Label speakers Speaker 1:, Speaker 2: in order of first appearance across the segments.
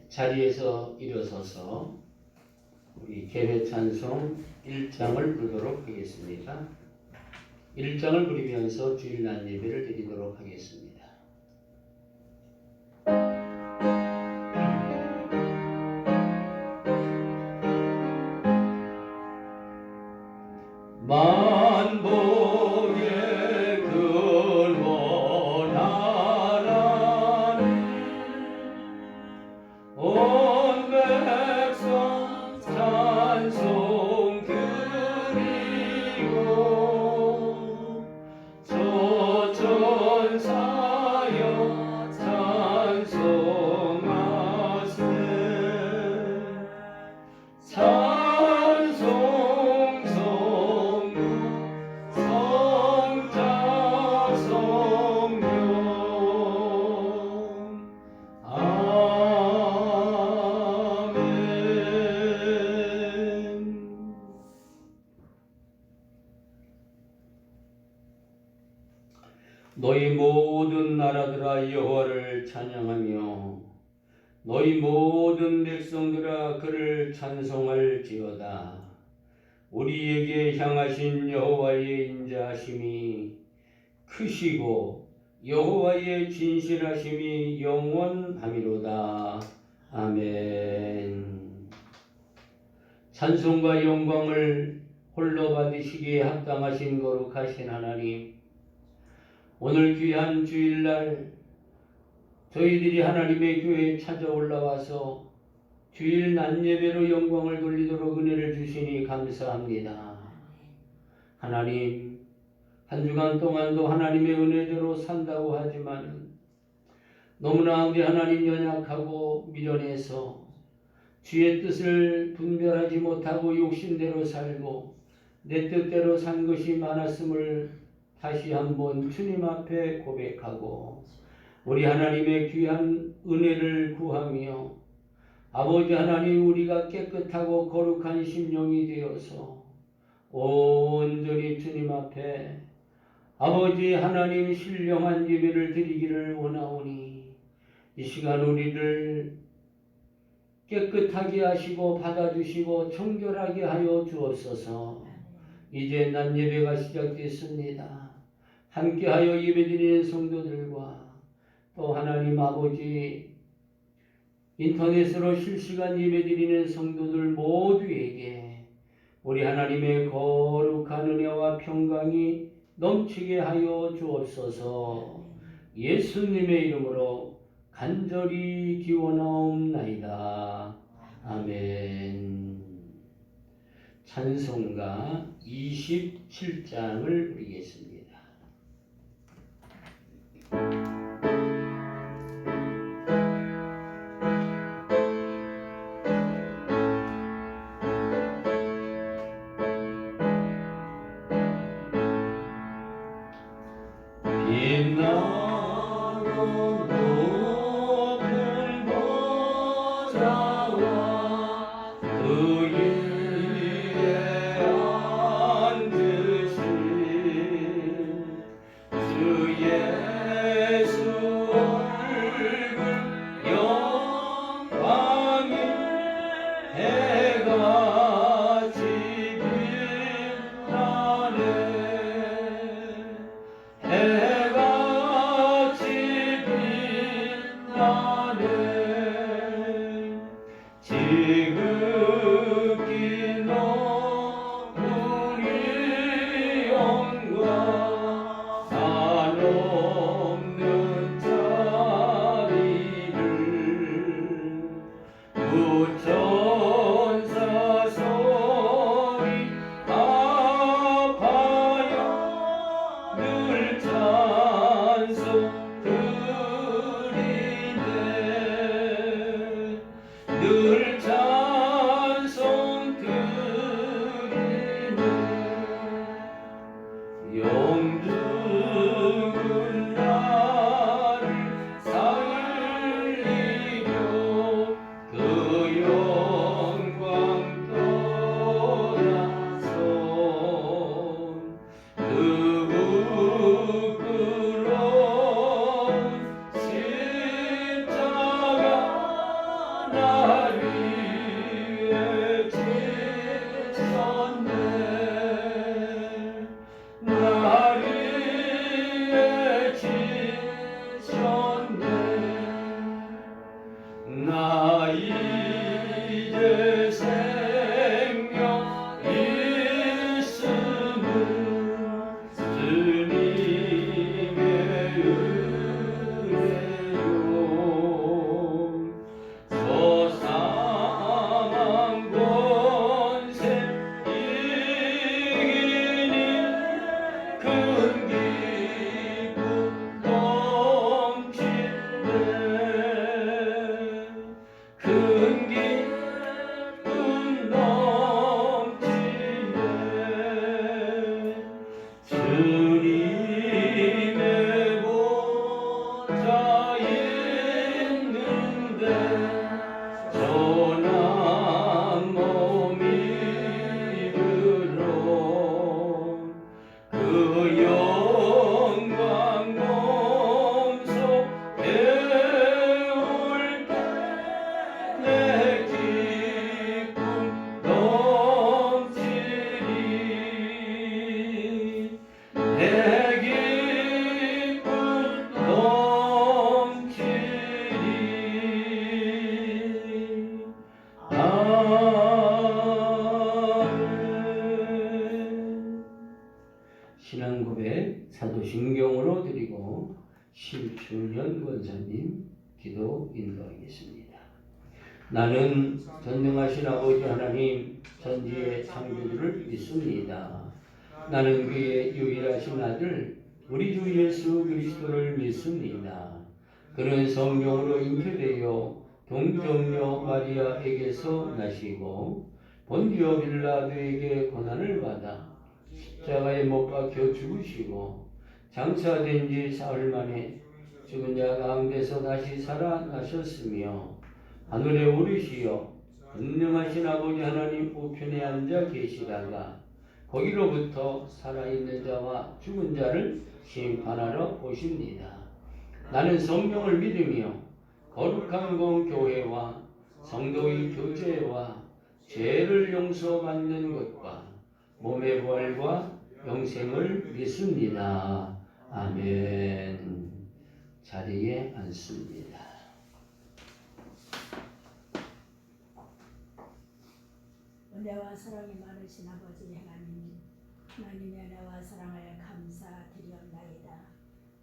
Speaker 1: 자리에서 일어서서 우리 개회찬송 1장을 부르도록 하겠습니다. 1장을 부르면서 주일 낮 예배를 드리도록 하겠습니다. 만복의 근원 하나님 온 백성 찬송 드리고 저천사여 찬송하세 찬송 성부 성자 성령 아멘. 너희 모든 나라들아 여호와를 찬양하며 너희 모든 백성들아 그를 찬송할지어다. 우리에게 향하신 여호와의 인자하심이 크시고 여호와의 진실하심이 영원하미로다. 아멘. 찬송과 영광을 홀로 받으시기에 합당하신 거룩하신 하나님, 오늘 귀한 주일날 저희들이 하나님의 교회에 찾아 올라와서 주일 낮예배로 영광을 돌리도록 은혜를 주시니 감사합니다. 하나님, 한 주간 동안도 하나님의 은혜대로 산다고 하지만 너무나 우리 하나님 연약하고 미련해서 주의 뜻을 분별하지 못하고 욕심대로 살고 내 뜻대로 산 것이 많았음을 다시 한번 주님 앞에 고백하고 우리 하나님의 귀한 은혜를 구하며 아버지 하나님, 우리가 깨끗하고 거룩한 심령이 되어서 온전히 주님 앞에 아버지 하나님 신령한 예배를 드리기를 원하오니 이 시간 우리를 깨끗하게 하시고 받아주시고 청결하게 하여 주옵소서. 이제 낮 예배가 시작됐습니다. 함께하여 예배드리는 성도들과 또 하나님 아버지 인터넷으로 실시간 예배드리는 성도들 모두에게 우리 하나님의 거룩한 은혜와 평강이 넘치게 하여 주옵소서. 예수님의 이름으로 간절히 기원하옵나이다. 아멘. 찬송가 27장을 부르겠습니다. 빛나는 높은 보좌와 그 위에 앉으신 주 예수 얼굴 영광이 해같이 빛나네. 해같이 빛나네. 지극히 높은 영광 한없는 자비를 무천사 소리 아파요 늘 찬송 드리네. 늘 찬송 드리네. 영등은 나를 살리며 그 영광 떠나서 그 부끄러운 십자가 나 이제 생명 있음을 주님의 은혜요 저 사망 권세 이기니 큰 기쁨 넘치네 큰 기쁨 넘치네 주님의 보좌 있는데 전한 몸이 들어 그 영광 몸속 배울 때내 기쁨 넘치리 내 기쁨 넘치리 아멘. 신앙 고백 사도신경으로 드리고 심춘현 권사님 기도 인도하겠습니다. 나는 전능하신 아버지 하나님 전지의 창조주를 믿습니다. 나는 그의 유일하신 아들 우리 주 예수 그리스도를 믿습니다. 그는 성령으로 잉태되어 동정녀 마리아에게서 나시고 본디오 빌라도에게 고난을 받아 십자가에 못 박혀 죽으시고 장사된 지 사흘 만에 죽은 자 가운데서 다시 살아나셨으며 하늘에 오르시어 전능하신 아버지 하나님 우편에 앉아 계시다가 거기로부터 살아있는 자와 죽은 자를 심판하러 오십니다. 나는 성령을 믿으며 거룩한 공교회와 성도의 교제와 죄를 용서받는 것과 몸의 부활과 영생을 믿습니다. 아멘. 자리에 앉습니다.
Speaker 2: 은혜와 사랑이 많으신 아버지 하나님, 하나님의 은혜와 사랑을 감사드리옵나이다.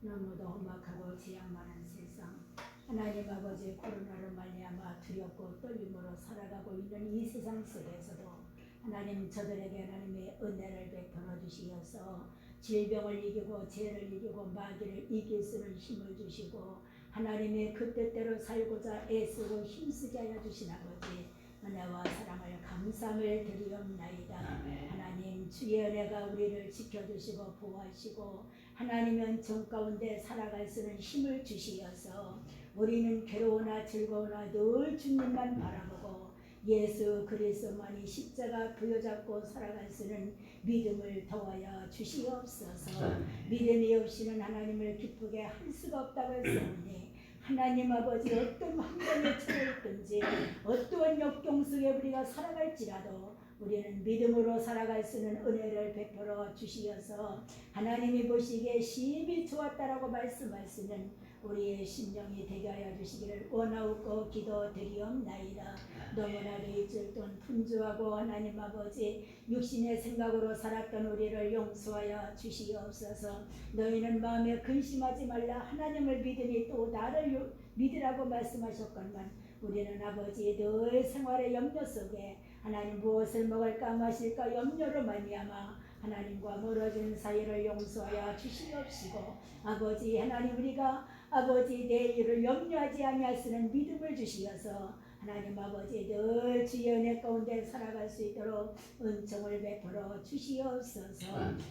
Speaker 2: 너무도 험악하고 지향 많은 세상, 하나님 아버지 코로나로 말미암아 두렵고 떨림으로 살아가고 있는 이 세상 속에서도 하나님 저들에게 하나님의 은혜를 베풀어 주시어서 질병을 이기고 죄를 이기고 마귀를 이길 수 있는 힘을 주시고 하나님의 그 뜻대로 살고자 애쓰고 힘쓰게 하여 주신 아버지 은혜와 사랑을 감사함을 드리옵나이다. 하나님 주의 은혜가 우리를 지켜주시고 보호하시고 하나님의 은총 가운데 살아갈 수 있는 힘을 주시어서 우리는 괴로우나 즐거우나 늘 주님만 바라보고 예수 그리스도만이 십자가 부여잡고 살아갈 수 있는 믿음을 더하여 주시옵소서. 믿음이 없이는 하나님을 기쁘게 할 수가 없다고 했사오니 하나님 아버지 어떤 환경에 처해 있든지 어떠한 역경 속에 우리가 살아갈지라도 우리는 믿음으로 살아갈 수 있는 은혜를 베풀어 주시어서 하나님이 보시기에 심히 좋았다라고 말씀하시는 우리의 심령이 되게 하여 주시기를 원하옵고 기도드리옵나이다. 너무나도 이틀 동안 분주하고 하나님 아버지 육신의 생각으로 살았던 우리를 용서하여 주시옵소서. 너희는 마음에 근심하지 말라 하나님을 믿으니 또 나를 믿으라고 말씀하셨건만 우리는 아버지 늘 생활의 염려 속에 하나님 무엇을 먹을까 마실까 염려로 말미암아 하나님과 멀어진 사이를 용서하여 주시옵시고 아버지 하나님 우리가 아버지 내일을 염려하지 아니할 수 있는 믿음을 주시어서 하나님 아버지 늘 주의 은혜 가운데 살아갈 수 있도록 은총을 베풀어 주시옵소서.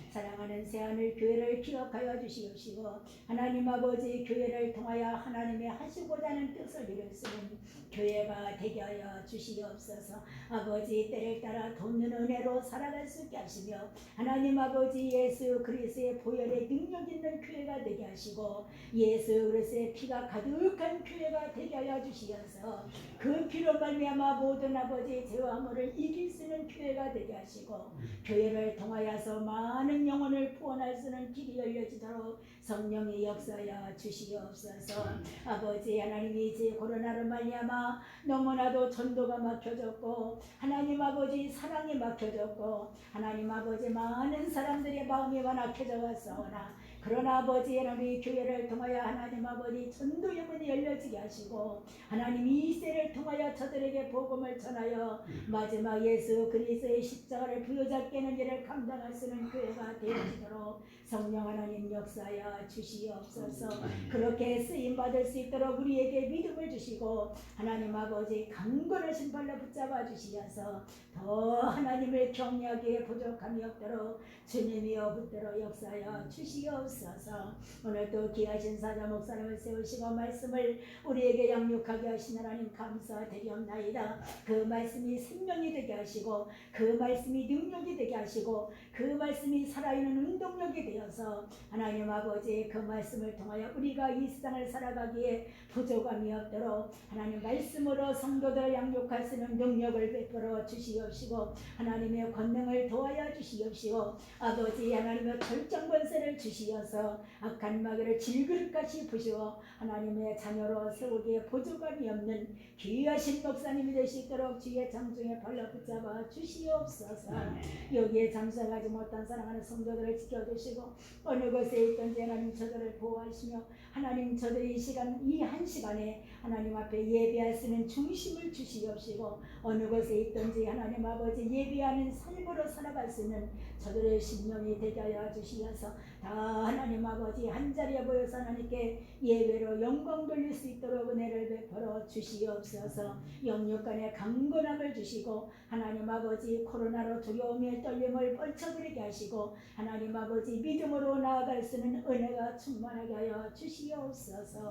Speaker 2: 사랑하는 새하늘 교회를 기억하여 주시옵시고 하나님 아버지 교회를 통하여 하나님의 하시고자 하는 뜻을 이룰 수 있는 교회가 되게 하여 주시옵소서. 아버지 때를 따라 돕는 은혜로 살아갈 수 있게 하시며 하나님 아버지 예수 그리스도의 보혈의 능력 있는 교회가 되게 하시고 예수 그리스도의 피가 가득한 교회가 되게 하여 주시어서 그 피로 말미암아 모든 아버지 죄와 허물을 이길 수 있는 교회가 되게 하시고 교회를 통하여서 많은 영혼을 구원할 수 있는 길이 열려지도록 성령의 역사여 주시옵소서. 아버지 하나님이 이제 코로나로 말미암아 너무나도 전도가 막혀졌고 하나님 아버지 사랑이 막혀졌고 하나님 아버지 많은 사람들의 마음이 완악해져 왔사오나 그러나 아버지 하나님 교회를 통하여 하나님 아버지 전도의 문이 열려지게 하시고 하나님 이 세를 통하여 저들에게 복음을 전하여 마지막 예수 그리스도의 십자가를 부여잡게 하는 일을 감당할 수 있는 교회가 되어지도록 성령 하나님 역사여 주시옵소서. 그렇게 쓰임받을 수 있도록 우리에게 믿음을 주시고 하나님 아버지 강건하신 발로 붙잡아 주시어서 더 하나님을 경외하기에 부족함이 없도록 주님이여 붙들어 역사여 주시옵소서. 오늘도 귀하신 사자 목사님을 세우시고 말씀을 우리에게 양육하게 하신 하나님 감사드리옵나이다. 그 말씀이 생명이 되게 하시고 그 말씀이 능력이 되게 하시고 그 말씀이 살아있는 운동력이 되어서 하나님 아버지 그 말씀을 통하여 우리가 이 세상을 살아가기에 부족함이 없도록 하나님 말씀으로 성도들을 양육할 수 있는 능력을 베풀어 주시옵시고 하나님의 권능을 도하여 주시옵시고 아버지 하나님의 절정 권세를 주시어서 악한 마귀를 질그릇같이 부시어 하나님의 자녀로 세우기에 부족함이 없는 귀하신 목사님이 되시도록 주의 장중에 발로 붙잡아 주시옵소서. 여기에 잠수하지 못한 사랑하는 성도들을 지켜주시고 어느 곳에 있든지 하나님 저들을 보호하시며 하나님 저들이 이 한 시간에 하나님 앞에 예배할 수 있는 중심을 주시옵시고 어느 곳에 있든지 하나님 아버지 예배하는 삶으로 살아갈 수 있는 저들의 심령이 되게 하여 주시어서 다 하나님 아버지 한자리에 모여서 하나님께 예배로 영광 돌릴 수 있도록 은혜를 베풀어 주시옵소서. 영육간에 강건함을 주시고 하나님 아버지 코로나로 두려움에 떨림을 뻘쳐버리게 하시고 하나님 아버지 믿음으로 나아갈 수 있는 은혜가 충만하게 하여 주시옵소서.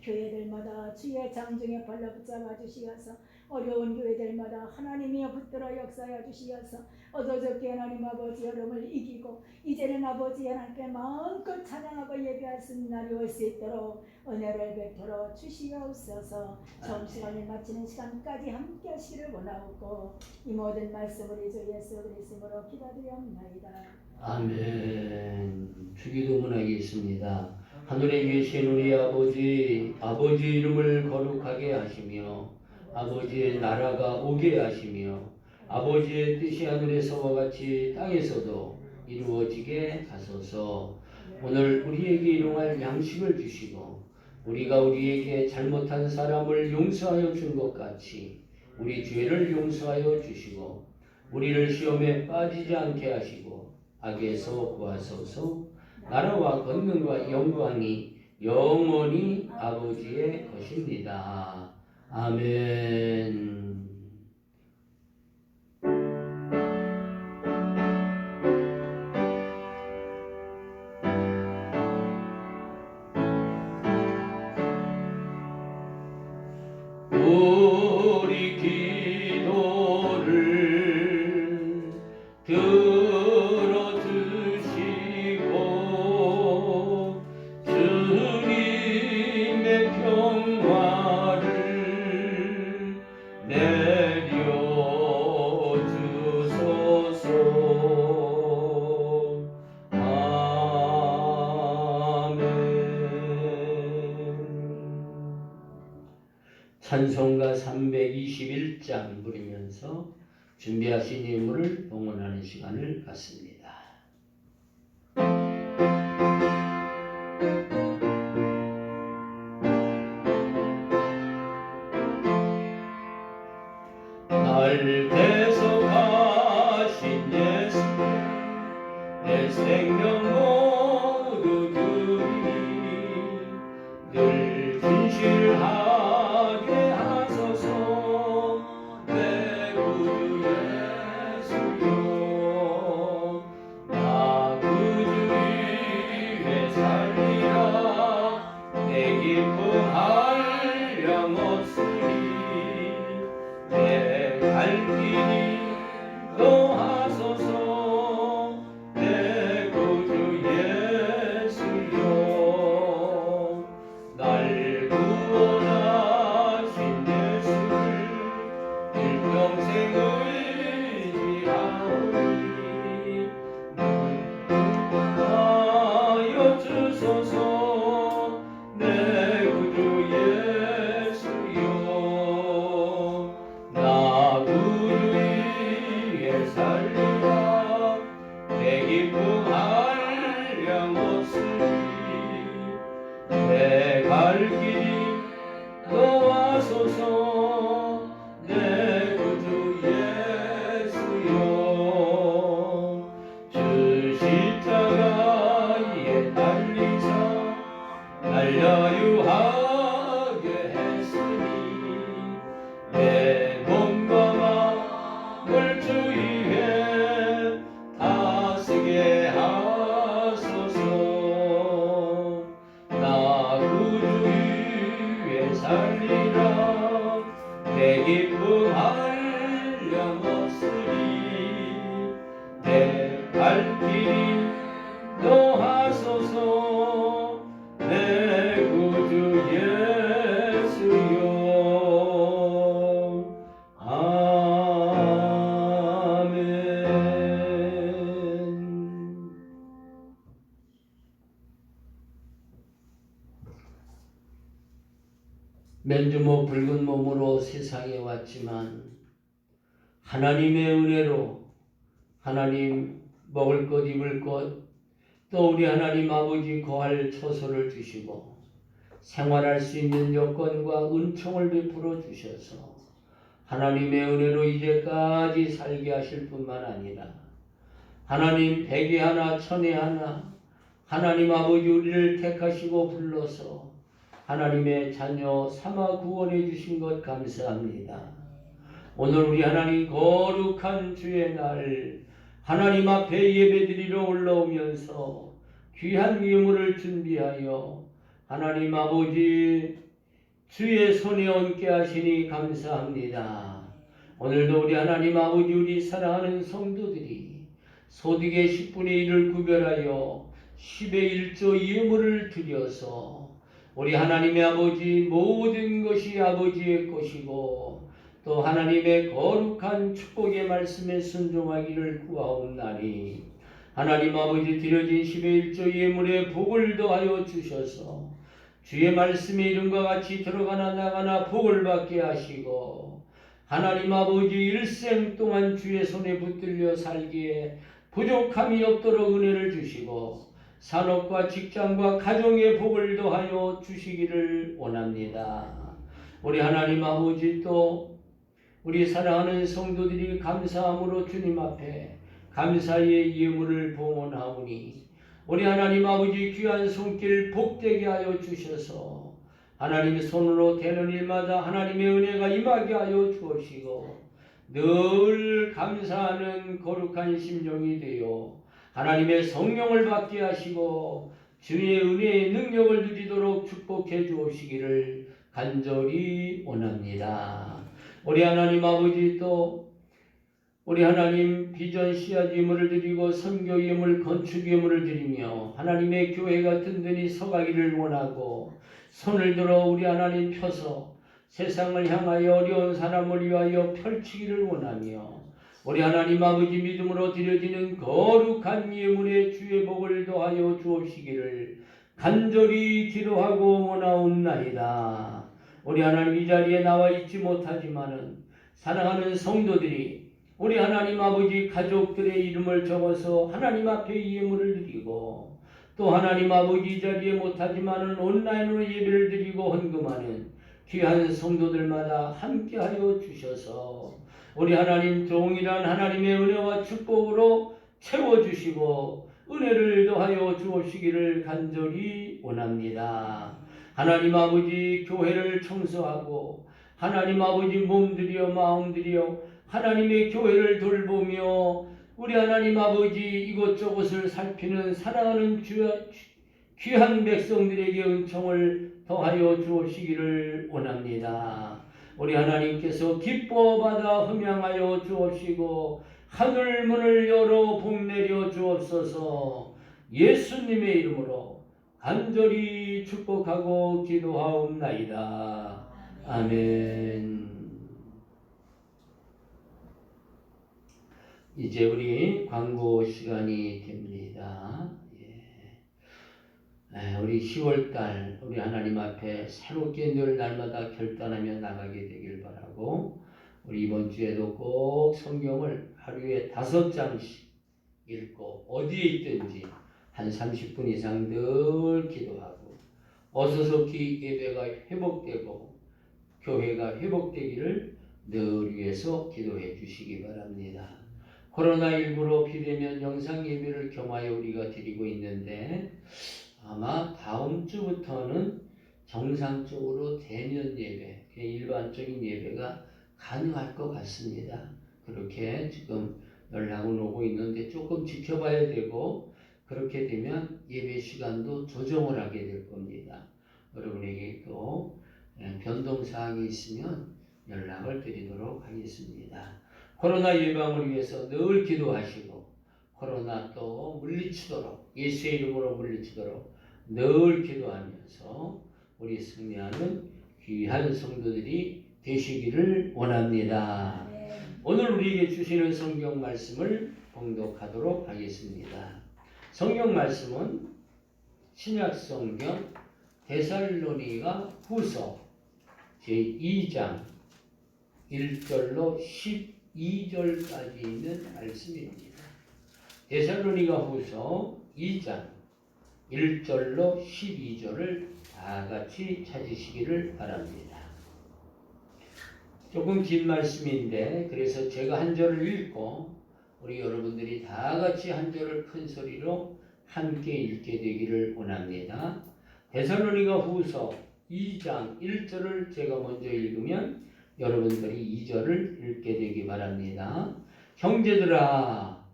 Speaker 2: 교회들마다 주의 장중에 발로 붙잡아 주시어서 어려운 교회들마다 하나님이 붙들어 역사하여 주시어서 어저저께 하나님 아버지 여름을 이기고 이제는 아버지 하나님께 마음껏 찬양하고 예배할 수 있는 날이 올 수 있도록 은혜를 베풀어 주시옵소서. 점심시간을 마치는 시간까지 함께 하시기를 원하옵고 이 모든 말씀을 주 예수 그리스도로 기도드리옵나이다.
Speaker 1: 아멘. 주기도문하겠습니다. 하늘에 계신 우리 아버지, 아버지 이름을 거룩하게 하시며 아버지의 나라가 오게 하시며 아버지의 뜻이 하늘에서와 같이 땅에서도 이루어지게 하소서. 오늘 우리에게 일용할 양식을 주시고 우리가 우리에게 잘못한 사람을 용서하여 준 것 같이 우리 죄를 용서하여 주시고 우리를 시험에 빠지지 않게 하시고 악에서 구하소서. 나라와 권능과 영광이 영원히 아버지의 것입니다. 아멘. 우리 기도를 들어주시고 주님의 평화를 내려주소서. 찬송가 321장 부르면서 준비하신 인물을 봉헌하는 시간을 갖습니다. 날 대속하신 예수 내 생명 모두 드리니 늘 진실하게 하소서. 내 구주 예수여 나 구주 위에 살리라. 내 기쁨 한량 없으니 내 갈 길 내 기쁨 한량없으리 내 갈 길이 인도하소서 내 구주 예수여 아멘. 맨주먹 붉은 몸으로 세상에 왔지만 하나님의 은혜로 하나님 먹을 것 입을 것 또 우리 하나님 아버지 거할 처소를 주시고 생활할 수 있는 여건과 은총을 베풀어 주셔서 하나님의 은혜로 이제까지 살게 하실 뿐만 아니라 하나님 백에 하나 천에 하나 하나님 아버지 우리를 택하시고 불러서 하나님의 자녀 삼아 구원해 주신 것 감사합니다. 오늘 우리 하나님 거룩한 주의 날 하나님 앞에 예배드리러 올라오면서 귀한 예물을 준비하여 하나님 아버지 주의 손에 얹게 하시니 감사합니다. 오늘도 우리 하나님 아버지 우리 사랑하는 성도들이 소득의 10분의 1을 구별하여 10의 1조 예물을 드려서 우리 하나님의 아버지 모든 것이 아버지의 것이고 또 하나님의 거룩한 축복의 말씀에 순종하기를 구하옵나니 하나님 아버지 드려진 10의 1조 예물의 복을 더하여 주셔서 주의 말씀의 이름과 같이 들어가나 나가나 복을 받게 하시고 하나님 아버지 일생 동안 주의 손에 붙들려 살기에 부족함이 없도록 은혜를 주시고 산업과 직장과 가정의 복을 더하여 주시기를 원합니다. 우리 하나님 아버지 또 우리 사랑하는 성도들이 감사함으로 주님 앞에 감사의 예물을 봉헌하오니 우리 하나님 아버지 귀한 손길 복되게 하여 주셔서 하나님의 손으로 되는 일마다 하나님의 은혜가 임하게 하여 주옵시고 늘 감사하는 거룩한 심령이 되어 하나님의 성령을 받게 하시고 주의 은혜의 능력을 누리도록 축복해 주옵시기를 간절히 원합니다. 우리 하나님 아버지 또 우리 하나님 비전 씨앗 예물을 드리고 선교 예물 건축 예물을 드리며 하나님의 교회가 든든히 서가기를 원하고 손을 들어 우리 하나님 펴서 세상을 향하여 어려운 사람을 위하여 펼치기를 원하며 우리 하나님 아버지 믿음으로 드려지는 거룩한 예물의 주의 복을 더하여 주옵시기를 간절히 기도하고 원하옵나이다. 우리 하나님 이 자리에 나와 있지 못하지만은 사랑하는 성도들이 우리 하나님 아버지 가족들의 이름을 적어서 하나님 앞에 예물을 드리고 또 하나님 아버지 이 자리에 못하지만은 온라인으로 예배를 드리고 헌금하는 귀한 성도들마다 함께하여 주셔서 우리 하나님 동일한 하나님의 은혜와 축복으로 채워주시고 은혜를 더하여 주옵시기를 간절히 원합니다. 하나님 아버지 교회를 청소하고 하나님 아버지 몸들이여 마음들이여 하나님의 교회를 돌보며 우리 하나님 아버지 이곳저곳을 살피는 사랑하는 귀한 백성들에게 은총을 더하여 주옵시기를 원합니다. 우리 하나님께서 기뻐 받아 흠양하여 주옵시고 하늘 문을 열어 복 내려 주옵소서. 예수님의 이름으로 간절히 축복하고 기도하옵나이다. 아멘. 이제 우리 광고 시간이 됩니다. 우리 10월달 우리 하나님 앞에 새롭게 늘 날마다 결단하며 나가게 되길 바라고 우리 이번 주에도 꼭 성경을 하루에 5장씩 읽고 어디에 있든지 한 30분 이상 늘 기도하고 어수선히 예배가 회복되고 교회가 회복되기를 늘 위해서 기도해 주시기 바랍니다. 코로나19로 비대면 영상 예배를 겸하여 우리가 드리고 있는데 아마 다음 주부터는 정상적으로 대면 예배, 일반적인 예배가 가능할 것 같습니다. 그렇게 지금 연락은 오고 있는데 조금 지켜봐야 되고 그렇게 되면 예배 시간도 조정을 하게 될 겁니다. 여러분에게 또 변동사항이 있으면 연락을 드리도록 하겠습니다. 코로나 예방을 위해서 늘 기도하시고 코로나 또 물리치도록 예수의 이름으로 물리치도록 늘 기도하면서 우리 승리하는 귀한 성도들이 되시기를 원합니다. 오늘 우리에게 주시는 성경 말씀을 봉독하도록 하겠습니다. 성경 말씀은 신약 성경 데살로니가 후서 제2장 1절로 12절까지 있는 말씀입니다. 데살로니가 후서 2장 1절로 12절을 다 같이 찾으시기를 바랍니다. 조금 긴 말씀인데 그래서 제가 한 절을 읽고 우리 여러분들이 다 같이 한 절을 큰 소리로 함께 읽게 되기를 원합니다. 데살로니가 후서 2장 1절을 제가 먼저 읽으면 여러분들이 2절을 읽게 되기 바랍니다. 형제들아,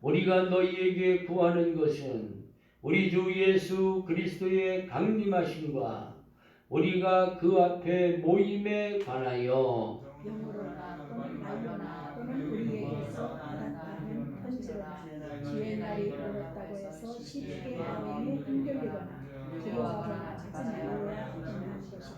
Speaker 1: 우리가 너희에게 구하는 것은 우리 주 예수 그리스도의 강림하심과 우리가 그 앞에 모임에 관하여
Speaker 2: 영으로나 또는 말로나 또는 우리에게서 받았다는 편지로나 주의 날이 이르렀다고 해서 쉽게 마음이 흔들리거나 두려워하거나 하지 말아야 하는 것이라.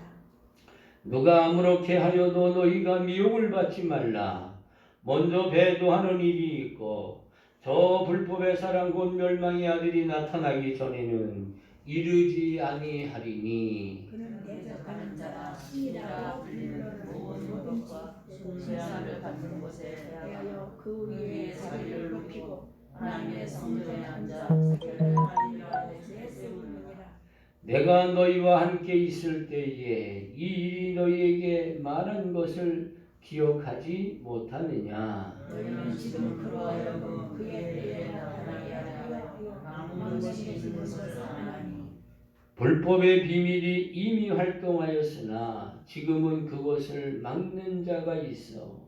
Speaker 1: 누가 아무렇게 하여도 너희가 미혹을 받지 말라. 먼저 배도하는 일이 있고 저 불법의 사랑 곧 멸망의 아들이 나타나기 전에는 이르지 아니하리니
Speaker 2: 그는 대적하는 자라 신이라고 불러를 뭐든지
Speaker 3: 순례함을 받는 곳에
Speaker 2: 대하여 그 위에 자기를 높이고
Speaker 3: 하나님의 성전에 앉아
Speaker 2: 자기를 하나님이라 내세우느니라.
Speaker 1: 내가 너희와 함께 있을 때에 이 일이 너희에게 말한 것을 기억하지 못하느냐.
Speaker 2: 너희는 지금 그로 하여금 그의 때에 나타나게 하여 망신해진 것을 하나니
Speaker 1: 불법의 비밀이 이미 활동하였으나 지금은 그것을 막는 자가 있어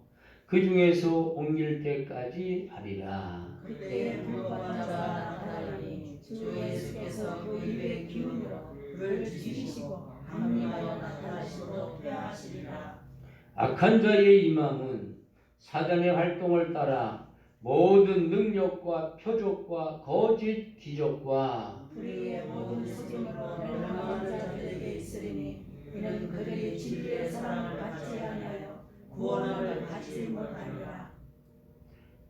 Speaker 1: 그 중에서 옮길 때까지 하리라.
Speaker 2: 그때에 불법한 자가 나타나니 주 예수께서 그 입의 기운으로 그를 죽이시고 강림하여 나타나시고 퇴하시리라.
Speaker 1: 악한 자의 임함은 사단의 활동을 따라 모든 능력과 표적과 거짓 기적과
Speaker 2: 불의의 모든 수준으로 멸망한 자들에게 있으리니 이는 그들이 진리의 사랑을 받지 아니하여 구원을 받지 못하리라.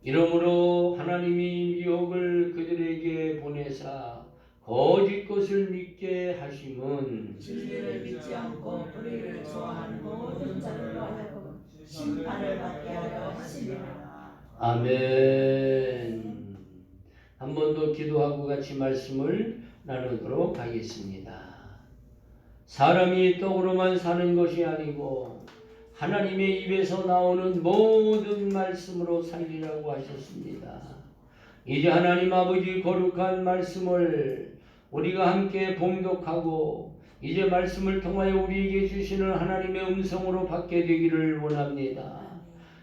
Speaker 1: 이러므로 하나님이 미혹을 그들에게 보내사 거짓 것을 믿게 하심은
Speaker 2: 진리를 믿지 않고 불의를 좋아하는 모든 자들로 하여금 심판을 받게 하려 하시리라.
Speaker 1: 아멘. 한 번 더 기도하고 같이 말씀을 나누도록 하겠습니다. 사람이 떡으로만 사는 것이 아니고 하나님의 입에서 나오는 모든 말씀으로 살리라고 하셨습니다. 이제 하나님 아버지 거룩한 말씀을 우리가 함께 봉독하고 이제 말씀을 통하여 우리에게 주시는 하나님의 음성으로 받게 되기를 원합니다.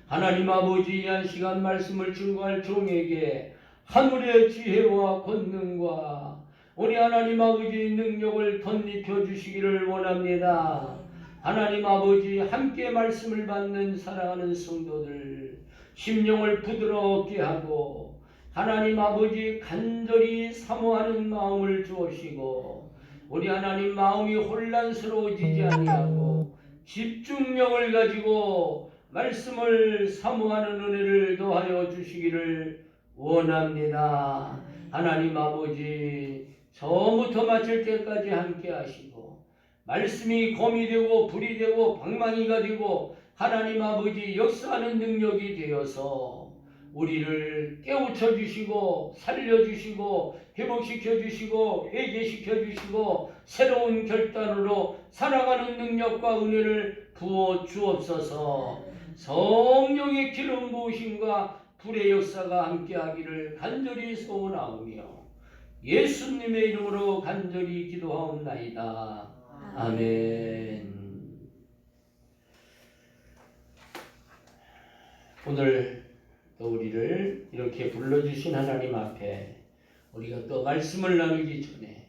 Speaker 1: 하나님 아버지 이 한 시간 말씀을 증거할 종에게 하늘의 지혜와 권능과 우리 하나님 아버지 능력을 덧입혀 주시기를 원합니다. 하나님 아버지 함께 말씀을 받는 사랑하는 성도들 심령을 부드럽게 하고 하나님 아버지 간절히 사모하는 마음을 주옵시고 우리 하나님 마음이 혼란스러워지지 아니하고 집중력을 가지고 말씀을 사모하는 은혜를 더하여 주시기를 원합니다. 하나님 아버지 처음부터 마칠 때까지 함께 하시고 말씀이 검이 되고 불이 되고 방망이가 되고 하나님 아버지 역사하는 능력이 되어서 우리를 깨우쳐 주시고 살려주시고 회복시켜 주시고 회개시켜 주시고 새로운 결단으로 살아가는 능력과 은혜를 부어 주옵소서. 성령의 기름 부으심과 불의 역사가 함께하기를 간절히 소원하오며 예수님의 이름으로 간절히 기도하옵나이다. 아멘. 오늘 또 우리를 이렇게 불러주신 하나님 앞에 우리가 또 말씀을 나누기 전에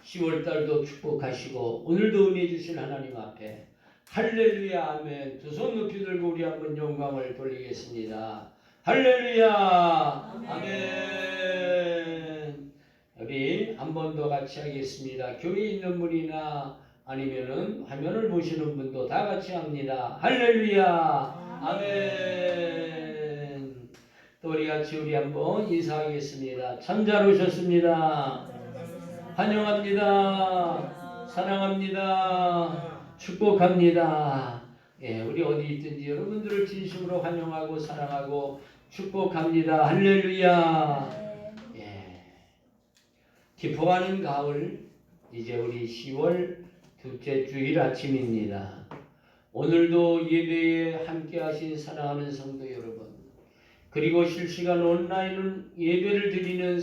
Speaker 1: 10월달도 축복하시고 오늘도 은혜 주신 하나님 앞에 할렐루야 아멘. 두 손 높이 들고 우리 한번 영광을 돌리겠습니다. 할렐루야 아멘. 우리 한 번 더 같이 하겠습니다. 교회에 있는 분이나 아니면은 화면을 보시는 분도 다 같이 합니다. 할렐루야 아멘. 또 우리 같이 우리 한번 인사하겠습니다. 참 잘 오셨습니다. 환영합니다. 사랑합니다. 축복합니다. 예, 우리 어디 있든지 여러분들을 진심으로 환영하고 사랑하고 축복합니다. 할렐루야. 예. 기뻐하는 가을, 이제 우리 10월 둘째 주일 아침입니다. 오늘도 예배에 함께 하신 사랑하는 성도 여러분, 그리고 실시간 온라인 예배를 드리는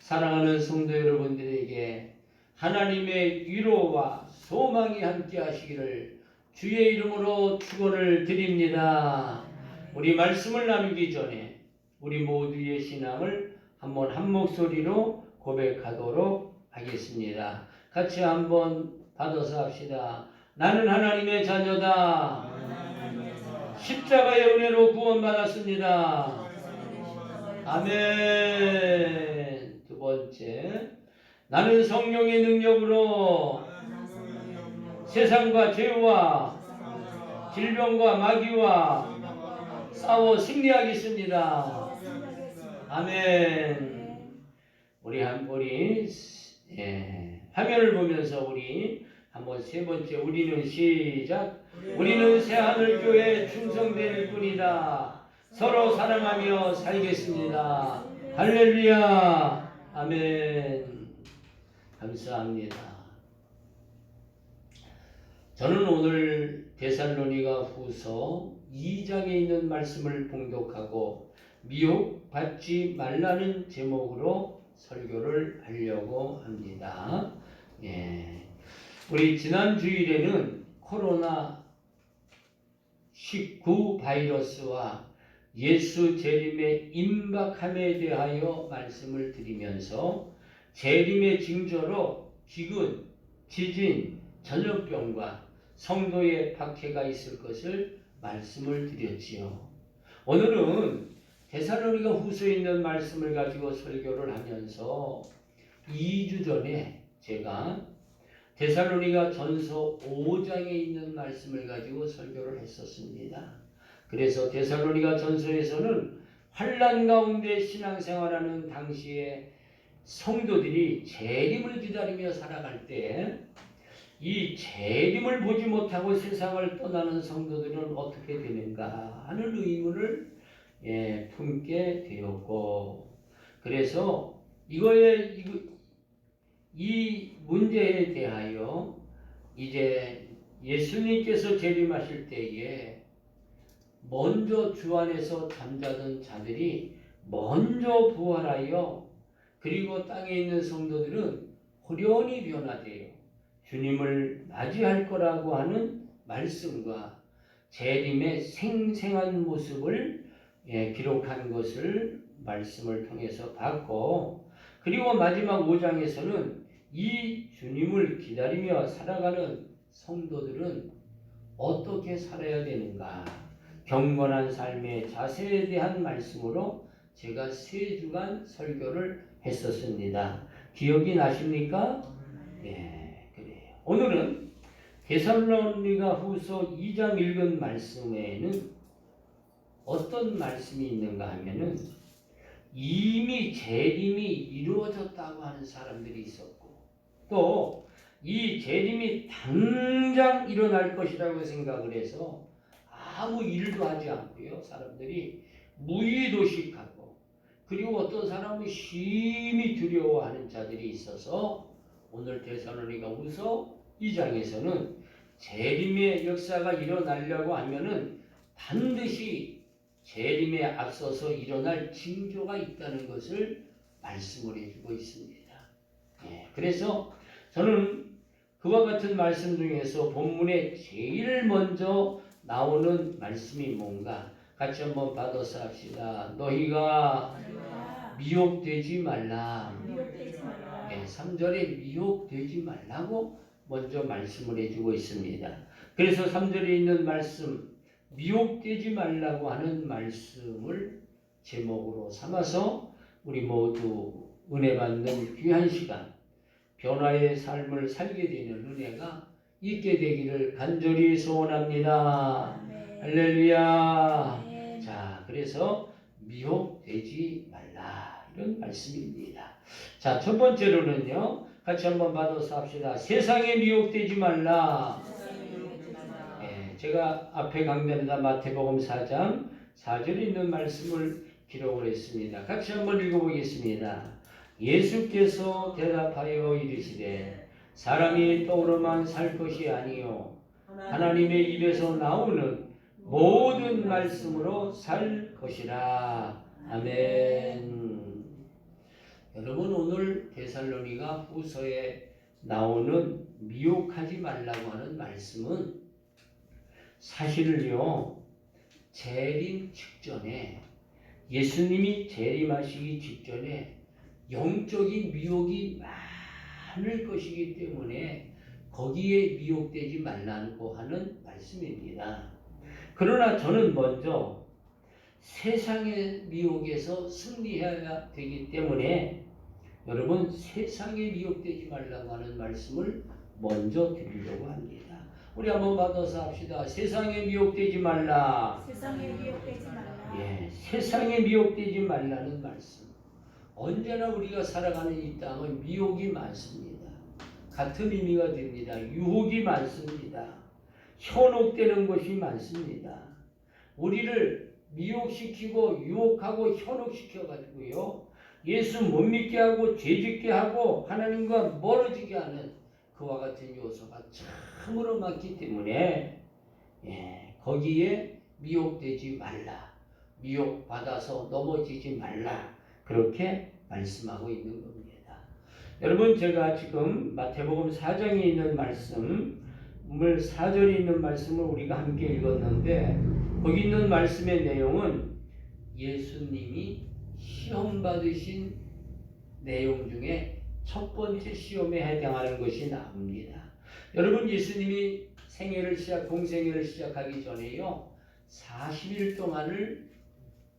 Speaker 1: 사랑하는 성도 여러분들에게 하나님의 위로와 소망이 함께 하시기를 주의 이름으로 축원을 드립니다. 우리 말씀을 나누기 전에 우리 모두의 신앙을 한번 한 목소리로 고백하도록 하겠습니다. 같이 한번 받아서 합시다. 나는 하나님의 자녀다. 십자가의 은혜로 구원받았습니다. 아멘. 두 번째, 나는 성령의 능력으로 세상과 죄와 질병과 마귀와 싸워 승리하겠습니다. 아멘. 우리 화면을 보면서 우리 한번 세 번째, 우리는 시작. 우리는 새하늘교회 충성될 뿐이다. 서로 사랑하며 살겠습니다. 할렐루야. 아멘. 감사합니다. 저는 오늘 데살로니가 후서 2장에 있는 말씀을 봉독하고 미혹받지 말라는 제목으로 설교를 하려고 합니다. 예. 우리 지난 주일에는 코로나19 바이러스와 예수 재림의 임박함에 대하여 말씀을 드리면서 재림의 징조로 기근, 지진, 전염병과 성도의 박해가 있을 것을 말씀을 드렸지요. 오늘은 데살로니가 후서에 있는 말씀을 가지고 설교를 하면서 2주 전에 제가 데살로니가 전서 5장에 있는 말씀을 가지고 설교를 했었습니다. 그래서 데살로니가 전서에서는 환난 가운데 신앙생활하는 당시에 성도들이 재림을 기다리며 살아갈 때 이 재림을 보지 못하고 세상을 떠나는 성도들은 어떻게 되는가 하는 의문을 품게 되었고, 그래서 이 문제에 대하여 이제 예수님께서 재림하실 때에 먼저 주 안에서 잠자던 자들이 먼저 부활하여 그리고 땅에 있는 성도들은 호련히 변화되어 주님을 맞이할 거라고 하는 말씀과 재림의 생생한 모습을 기록한 것을 말씀을 통해서 봤고, 그리고 마지막 5장에서는 이 주님을 기다리며 살아가는 성도들은 어떻게 살아야 되는가, 경건한 삶의 자세에 대한 말씀으로 제가 3주간 설교를 했었습니다. 기억이 나십니까? 네, 그래요. 오늘은 데살로니가 후서 2장 읽은 말씀에는 어떤 말씀이 있는가 하면은 이미 재림이 이루어졌다고 하는 사람들이 있었고, 또 이 재림이 당장 일어날 것이라고 생각을 해서 아무 일도 하지 않고요, 사람들이 무의도식하고, 그리고 어떤 사람은 심히 두려워하는 자들이 있어서 오늘 데살로니가 후서 2장에서는 재림의 역사가 일어나려고 하면은 반드시 재림에 앞서서 일어날 징조가 있다는 것을 말씀을 해주고 있습니다. 그래서 저는 그와 같은 말씀 중에서 본문에 제일 먼저 나오는 말씀이 뭔가 같이 한번 받아서 합시다. 너희가 미혹되지 말라. 3절에 미혹되지 말라고 먼저 말씀을 해주고 있습니다. 그래서 3절에 있는 말씀, 미혹되지 말라고 하는 말씀을 제목으로 삼아서 우리 모두 은혜 받는 귀한 시간, 변화의 삶을 살게 되는 은혜가 있게 되기를 간절히 소원합니다.
Speaker 2: 아멘.
Speaker 1: 할렐루야.
Speaker 2: 아멘.
Speaker 1: 자, 그래서 미혹되지 말라, 이런 말씀입니다. 자, 첫 번째로는요, 같이 한번 받아서 합시다. 세상에 미혹되지 말라. 예, 제가 앞에 강단에다 마태복음 4장 4절에 있는 말씀을 기록을 했습니다. 같이 한번 읽어보겠습니다. 예수께서 대답하여 이르시되 사람이 떡으로만 살 것이 아니요 하나님의 입에서 나오는 모든 말씀으로 살 것이라. 아멘. 여러분, 오늘 데살로니가 후서에 나오는 미혹하지 말라고 하는 말씀은 사실을요, 재림 직전에, 예수님이 재림하시기 직전에 영적인 미혹이 많을 것이기 때문에 거기에 미혹되지 말라고 하는 말씀입니다. 그러나 저는 먼저 세상의 미혹에서 승리해야 되기 때문에 여러분, 세상에 미혹되지 말라고 하는 말씀을 먼저 드리려고 합니다. 우리 한번 받아서 합시다. 세상에 미혹되지 말라.
Speaker 2: 세상에 미혹되지 말라.
Speaker 1: 예, 세상에 미혹되지 말라는 말씀. 언제나 우리가 살아가는 이 땅은 미혹이 많습니다. 같은 의미가 됩니다. 유혹이 많습니다. 현혹되는 것이 많습니다. 우리를 미혹시키고 유혹하고 현혹시켜가지고요, 예수 못 믿게 하고 죄짓게 하고 하나님과 멀어지게 하는 그와 같은 요소가 참으로 많기 때문에 거기에 미혹되지 말라, 미혹받아서 넘어지지 말라, 그렇게 말씀하고 있는 겁니다. 여러분, 제가 지금 마태복음 4장에 있는 말씀을 4절에 있는 말씀을 우리가 함께 읽었는데 거기 있는 말씀의 내용은 예수님이 시험 받으신 내용 중에 첫 번째 시험에 해당하는 것이 나옵니다. 여러분, 예수님이 공생애를 시작하기 전에요, 40일 동안을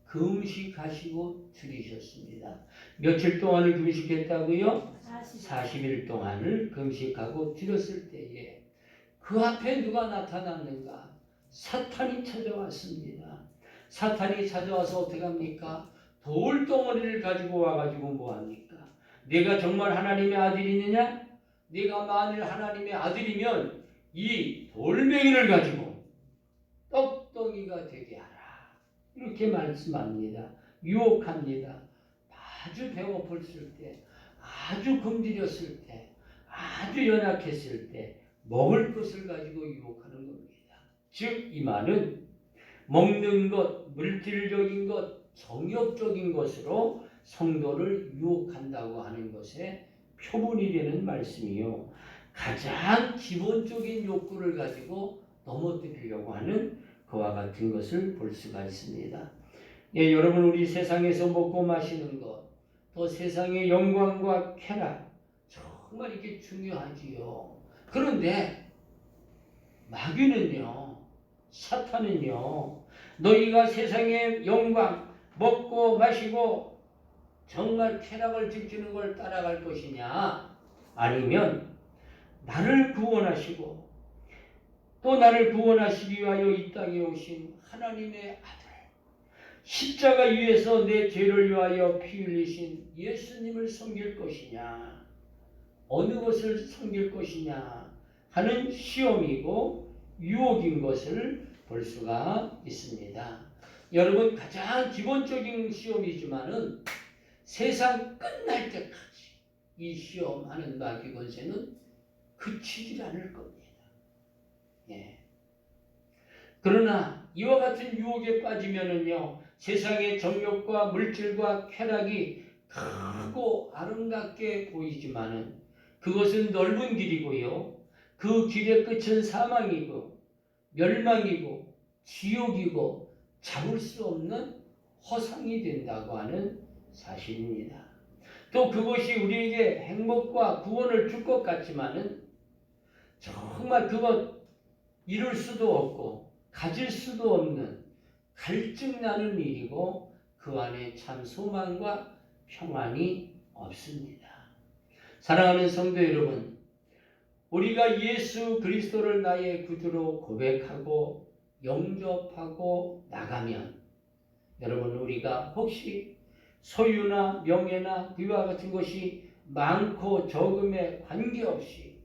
Speaker 1: 금식하시고 들이셨습니다. 며칠 동안을 금식했다고요? 40일 동안을 금식하고 들였을 때에 그 앞에 누가 나타났는가? 사탄이 찾아왔습니다. 사탄이 찾아와서 어떻게 합니까? 돌덩어리를 가지고 와가지고 뭐합니까? 내가 정말 하나님의 아들이느냐? 네가 만일 하나님의 아들이면 이 돌멩이를 가지고 떡덩이가 되게 하라, 이렇게 말씀합니다. 유혹합니다. 아주 배고팠을 때, 아주 굶주렸을 때, 아주 연약했을 때 먹을 것을 가지고 유혹하는 겁니다. 즉, 이 말은 먹는 것, 물질적인 것, 정욕적인 것으로 성도를 유혹한다고 하는 것에 표본이 되는 말씀이요, 가장 기본적인 욕구를 가지고 넘어뜨리려고 하는 그와 같은 것을 볼 수가 있습니다. 예, 여러분, 우리 세상에서 먹고 마시는 것, 또 세상의 영광과 쾌락, 정말 이게 중요하지요. 그런데 마귀는요, 사탄은요, 너희가 세상의 영광, 먹고 마시고 정말 쾌락을 즐기는 걸 따라갈 것이냐, 아니면 나를 구원하시고 또 나를 구원하시기 위하여 이 땅에 오신 하나님의 아들, 십자가 위에서 내 죄를 위하여 피 흘리신 예수님을 섬길 것이냐, 어느 것을 섬길 것이냐 하는 시험이고 유혹인 것을 볼 수가 있습니다. 여러분, 가장 기본적인 시험이지만은 세상 끝날 때까지 이 시험하는 마귀 권세는 그치질 않을 겁니다. 예. 그러나 이와 같은 유혹에 빠지면은요, 세상의 정욕과 물질과 쾌락이 크고 아름답게 보이지만은 그것은 넓은 길이고요, 그 길의 끝은 사망이고 멸망이고 지옥이고 잡을 수 없는 허상이 된다고 하는 사실입니다. 또 그것이 우리에게 행복과 구원을 줄 것 같지만은 정말 그것 이룰 수도 없고 가질 수도 없는 갈증나는 일이고 그 안에 참 소망과 평안이 없습니다. 사랑하는 성도 여러분, 우리가 예수 그리스도를 나의 구주로 고백하고 영접하고 나가면 여러분 우리가 혹시 소유나 명예나 그와 같은 것이 많고 적음에 관계없이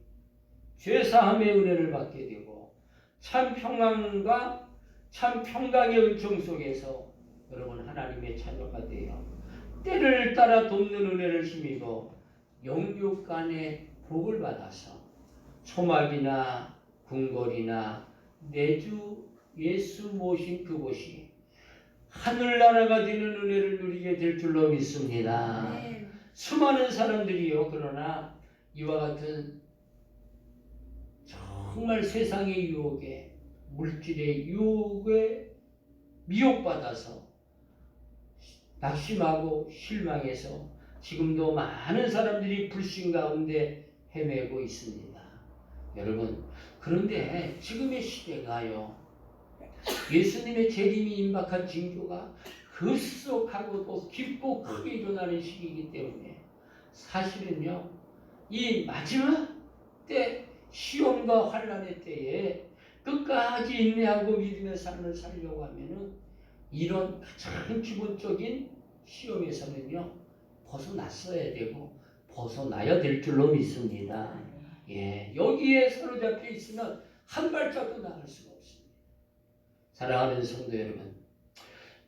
Speaker 1: 죄사함의 은혜를 받게 되고 참 평안과 참 평강의 은총 속에서 여러분 하나님의 자녀가 되어 때를 따라 돕는 은혜를 힘입어 영육간의 복을 받아서 초막이나 궁궐이나 내주 예수 모신 그곳이 하늘나라가 되는 은혜를 누리게 될 줄로 믿습니다.
Speaker 2: 아멘.
Speaker 1: 수많은 사람들이요, 그러나 이와 같은 정말 세상의 유혹에, 물질의 유혹에 미혹받아서 낙심하고 실망해서 지금도 많은 사람들이 불신 가운데 헤매고 있습니다. 여러분, 그런데 지금의 시대가요, 예수님의 재림이 임박한 징조가 급속하고도 깊고 크게 일어나는 시기이기 때문에 사실은요, 이 마지막 때 시험과 환난의 때에 끝까지 인내하고 믿음의 삶을 살려고 하면은 이런 가장 기본적인 시험에서는요 벗어났어야 되고 벗어나야 될 줄로 믿습니다. 예, 여기에 사로잡혀 있으면 한 발짝도 나갈 수가 없습니다. 사랑하는 성도 여러분,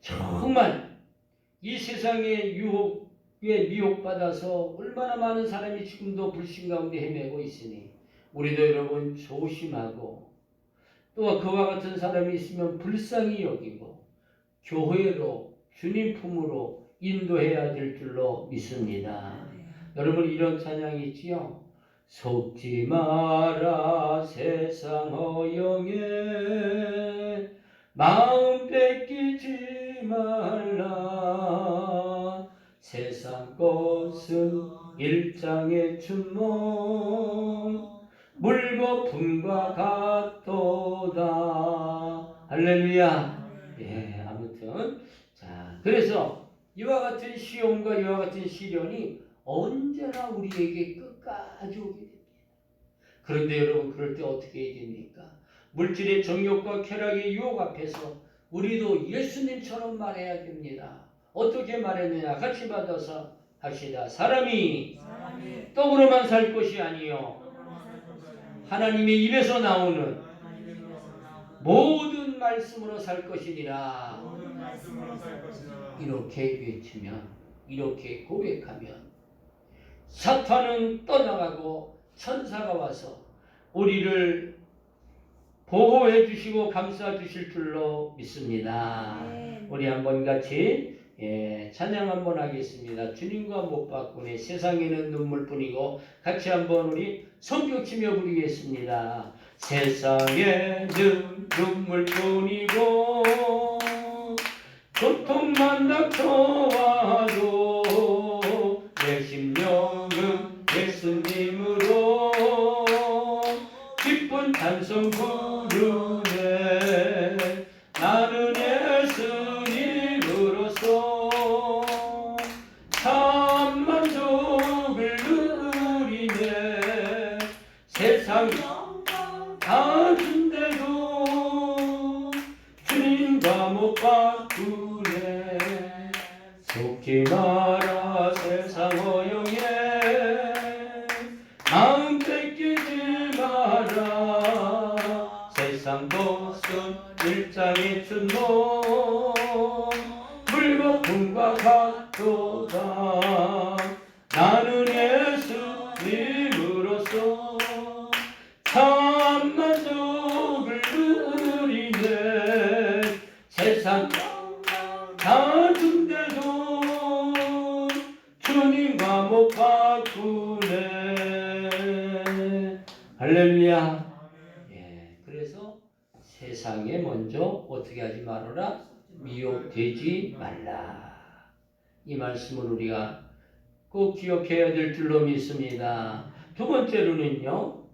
Speaker 1: 정말 이 세상의 유혹에 미혹받아서 얼마나 많은 사람이 지금도 불신 가운데 헤매고 있으니 우리도 여러분 조심하고 또 그와 같은 사람이 있으면 불쌍히 여기고 교회로 주님 품으로 인도해야 될 줄로 믿습니다. 여러분 이런 찬양이 있지요. 속지 마라 세상 허영에 마음 뺏기지 말라 세상 것은 일장의 춘몽 물거품과 같도다. 할렐루야. 예, 아무튼 자, 그래서 이와 같은 시험과 이와 같은 시련이 언제나 우리에게 끝까지 오게 됩니다. 그런데 여러분 그럴 때 어떻게 해야 됩니까? 물질의 정욕과 쾌락의 유혹 앞에서 우리도 예수님처럼 말해야 됩니다. 어떻게 말했느냐? 같이 받아서 합시다. 사람이 떡으로만 살 것이 아니요 하나님의 입에서 나오는 모든 말씀으로 살 것이니라. 이렇게 외치면, 이렇게 고백하면 사탄은 떠나가고 천사가 와서 우리를 보호해 주시고 감싸 주실 줄로 믿습니다. 우리 한번 같이 찬양 한번 하겠습니다. 주님과 못 바꾸네 세상에는 눈물뿐이고 같이 한번 우리 손뼉치며 부르겠습니다. 세상에는 눈물뿐이고 고통만 닥쳐와도 내 심령은 예수님으로 기쁜 찬송 부르네. 나는 예수님으로서 참 만족을 누리네. 세상 다 준대도 주님과 못 바꾸네. 속지 마라 세상 허영에 마음 뺏기지 마라. 세상 것은 일장의 춘몽 물거품과 같도다. 나는 예수님으로서 참 만족을 누리네. 세상 다 준대도 주님과 못 바꾸네. 할렐루야. 예, 그래서 세상에 먼저 어떻게 하지 말아라? 미혹되지 말라. 이 말씀을 우리가 꼭 기억해야 될 줄로 믿습니다. 두 번째로는요,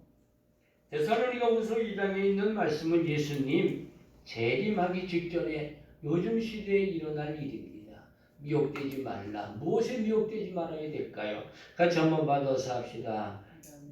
Speaker 1: 데살로니가후서 2장에 있는 말씀은 예수님 재림하기 직전에 요즘 시대에 일어날 일입니다. 미혹되지 말라. 무엇에 미혹되지 말아야 될까요? 같이 한번 받아서 합시다.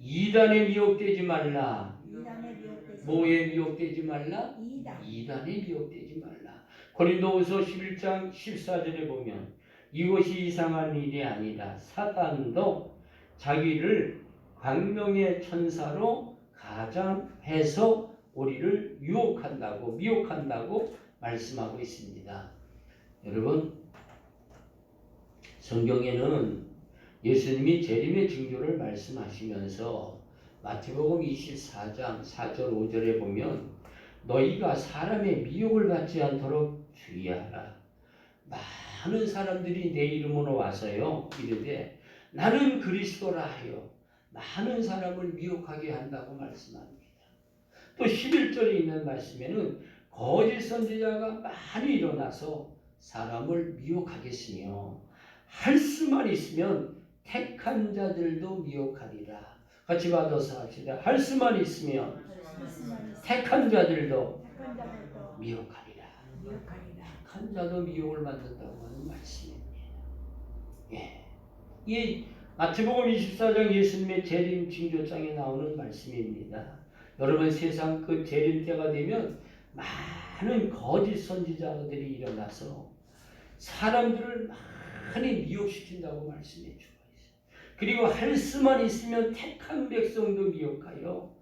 Speaker 1: 이단에 미혹되지 말라.
Speaker 2: 이단에 미혹되지
Speaker 1: 뭐에 미혹되지 말라?
Speaker 2: 이단.
Speaker 1: 이단에 미혹되지 말라. 고린도후서 11장 14절에 보면 이것이 이상한 일이 아니라 사단도 자기를 광명의 천사로 가장해서 우리를 유혹한다고 미혹한다고 말씀하고 있습니다. 여러분, 성경에는 예수님이 재림의 징조를 말씀하시면서 마태복음 24장 4절 5절에 보면 너희가 사람의 미혹을 받지 않도록 주의하라. 많은 사람들이 내 이름으로 와서요 이르되 나는 그리스도라 하여 많은 사람을 미혹하게 한다고 말씀합니다. 또 11절에 있는 말씀에는 거짓 선지자가 많이 일어나서 사람을 미혹하겠으며 할 수만 있으면 택한 자들도 미혹하리라. 같이 받아서 합시다. 할 수만 있으면 택한 자들도
Speaker 2: 택한 자들도
Speaker 1: 미혹하리라.
Speaker 2: 미혹하리라.
Speaker 1: 택한 자도 미혹을 만든다고 하는 말씀입니다. 이 마태복음 24장 예수님의 재림 징조장에 나오는 말씀입니다. 여러분, 세상 그 재림 때가 되면 많은 거짓 선지자들이 일어나서 사람들을 많이 미혹시킨다고 말씀해 주고 있어요. 그리고 할 수만 있으면 택한 백성도 미혹하여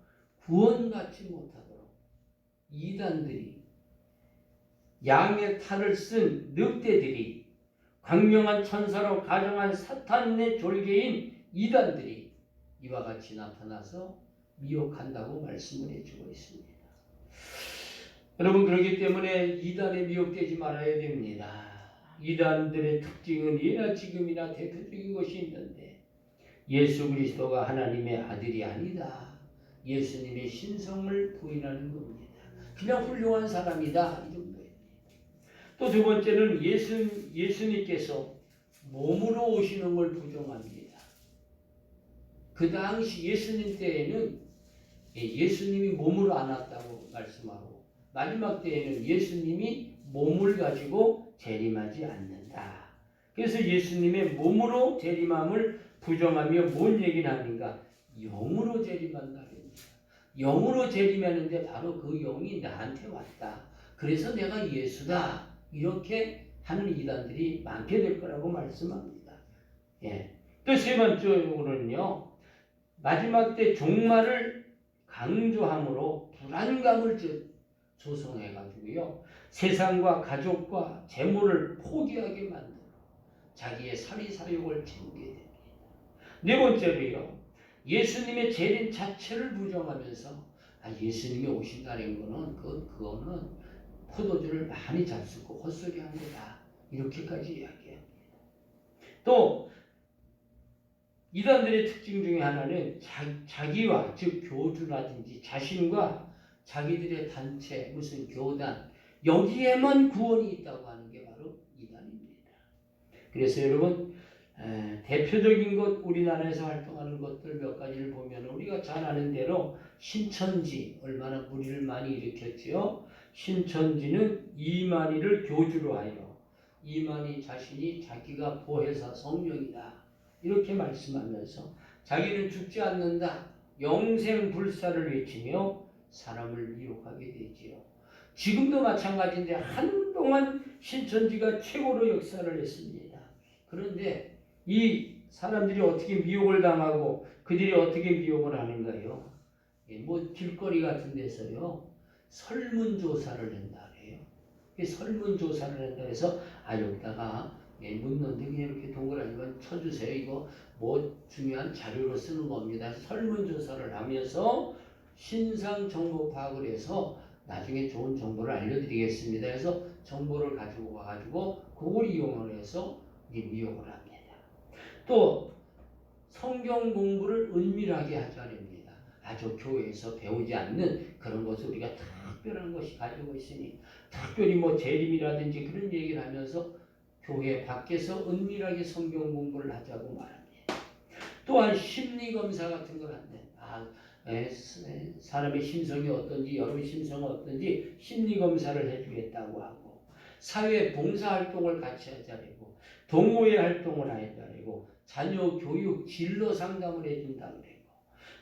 Speaker 1: 구원받지 못하도록 이단들이, 양의 탈을 쓴 늑대들이, 광명한 천사로 가정한 사탄의 졸개인 이단들이 이와 같이 나타나서 미혹한다고 말씀을 해주고 있습니다. 여러분, 그렇기 때문에 이단에 미혹되지 말아야 됩니다. 이단들의 특징은 예나 지금이나 대표적인 것이 있는데 예수 그리스도가 하나님의 아들이 아니다. 예수님의 신성을 부인하는 겁니다. 그냥 훌륭한 사람이다. 이 정도예요. 또 두 번째는 예수님께서 몸으로 오시는 걸 부정합니다. 그 당시 예수님 때에는 예수님이 몸으로 안 왔다고 말씀하고 마지막 때에는 예수님이 몸을 가지고 재림하지 않는다. 그래서 예수님의 몸으로 재림함을 부정하며 뭔 얘기를 하는가? 영으로 재림한다. 영으로 재림하는데 바로 그 영이 나한테 왔다. 그래서 내가 예수다. 이렇게 하는 이단들이 많게 될 거라고 말씀합니다. 또 세 번째로는요, 마지막 때 종말을 강조함으로 불안감을 조성해가지고요, 세상과 가족과 재물을 포기하게 만들어 자기의 사리사욕을 채우게 됩니다. 네 번째로요, 예수님의 재림 자체를 부정하면서 예수님이 오신다는 거는 그거는 포도주를 많이 잡수고 헛소리한 거다. 이렇게까지 이야기합니다. 또 이단들의 특징 중에 하나는 자기와 즉 교주라든지 자신과 자기들의 단체 무슨 교단 여기에만 구원이 있다고 하는 게 바로 이단입니다. 그래서 여러분 대표적인 것 우리나라에서 활동하는 것들 몇 가지를 보면 우리가 잘 아는 대로 신천지 얼마나 무리를 많이 일으켰지요. 신천지는 이만희를 교주로 하여 이만희 자신이 자기가 보혜사 성령이다 이렇게 말씀하면서 자기는 죽지 않는다 영생불사를 외치며 사람을 미혹하게 되지요. 지금도 마찬가지인데 한동안 신천지가 최고로 역사를 했습니다. 그런데 이 사람들이 어떻게 미혹을 당하고 그들이 어떻게 미혹을 하는가요? 뭐 길거리 같은 데서요 설문조사를 한다 그래요. 설문조사를 한다 해서 여기다가 묻는데 그냥 이렇게 동그라미만 쳐주세요. 이거 뭐 중요한 자료로 쓰는 겁니다. 설문조사를 하면서 신상 정보 파악을 해서 나중에 좋은 정보를 알려드리겠습니다. 해서 정보를 가지고 와가지고 그걸 이용을 해서 미혹을 합니다. 또 성경 공부를 은밀하게 하자랍니다. 아주 교회에서 배우지 않는 그런 것을 우리가 특별한 것이 가지고 있으니 특별히 뭐 재림이라든지 그런 얘기를 하면서 교회 밖에서 은밀하게 성경 공부를 하자고 말합니다. 또한 심리검사 같은 걸 한대. 사람의 심성이 어떤지, 여러분 심성은 어떤지 심리 검사를 해주겠다고 하고, 사회 봉사 활동을 같이 하자고, 동호회 활동을 하자고, 자녀 교육 진로 상담을 해준다고 그래요.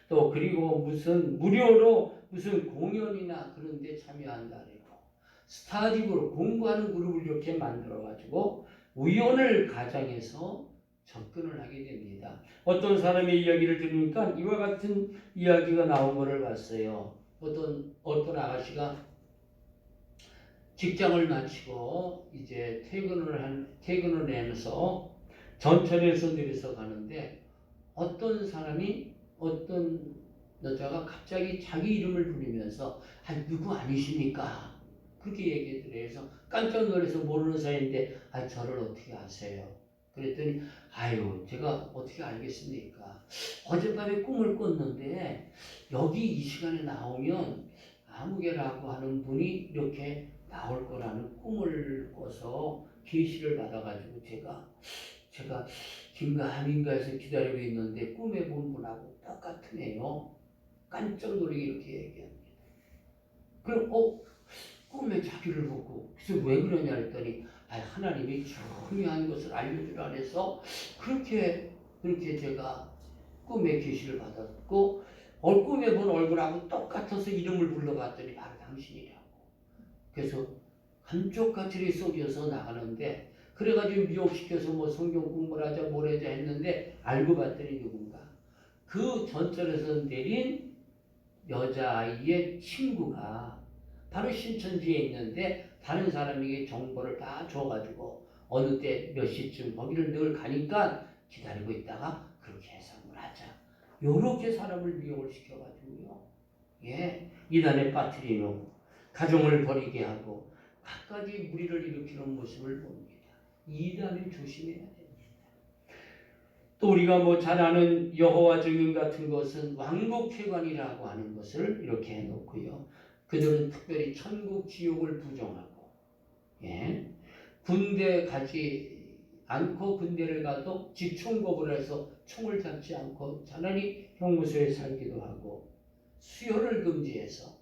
Speaker 1: 또 그리고 무슨 무료로 무슨 공연이나 그런 데 참여한다 그래요. 스타디브로 공부하는 그룹을 이렇게 만들어 가지고 우연을 가장해서 접근을 하게 됩니다. 어떤 사람의 이야기를 들으니까 이와 같은 이야기가 나온 것을 봤어요. 어떤 아가씨가 직장을 마치고 이제 퇴근을 하면서 전철에서 내려서 가는데 어떤 여자가 갑자기 자기 이름을 부르면서 누구 아니십니까? 그렇게 얘기를 해서 깜짝 놀라서 모르는 사이인데 저를 어떻게 아세요? 그랬더니 제가 어떻게 알겠습니까? 어젯밤에 꿈을 꿨는데 여기 이 시간에 나오면 아무개라고 하는 분이 이렇게 나올 거라는 꿈을 꿔서 계시를 받아가지고 제가 긴가 아닌가 해서 기다리고 있는데 꿈에 본 분하고 똑같으네요. 깜짝 놀라게 이렇게 얘기합니다. 그럼 꿈에 자기를 보고 그래서 왜 그러냐 했더니 하나님이 중요한 것을 알려주라 해서 그렇게 제가 꿈에 계시를 받았고 꿈에 본 얼굴하고 똑같아서 이름을 불러봤더니 바로 당신이라고. 그래서 감쪽같이 속여서 나가는데 그래가지고 미혹시켜서 뭐 성경 공부를 하자 뭘 하자 했는데 알고 봤더니 누군가 그 전철에서 내린 여자아이의 친구가 바로 신천지에 있는데 다른 사람에게 정보를 다 줘가지고 어느 때 몇 시쯤 거기를 늘 가니까 기다리고 있다가 그렇게 해석을 하자. 요렇게 사람을 미혹을 시켜가지고요. 이단에 빠뜨리고 가정을 버리게 하고 갖가지 무리를 일으키는 모습을 봅니다. 이단을 조심해야 됩니다. 또 우리가 잘 아는 여호와 증인 같은 것은 왕국회관이라고 하는 것을 이렇게 해놓고요. 그들은 특별히 천국 지옥을 부정하고 군대 가지 않고 군대를 가도 지총법을 해서 총을 잡지 않고 차라리 형무소에 살기도 하고 수혈을 금지해서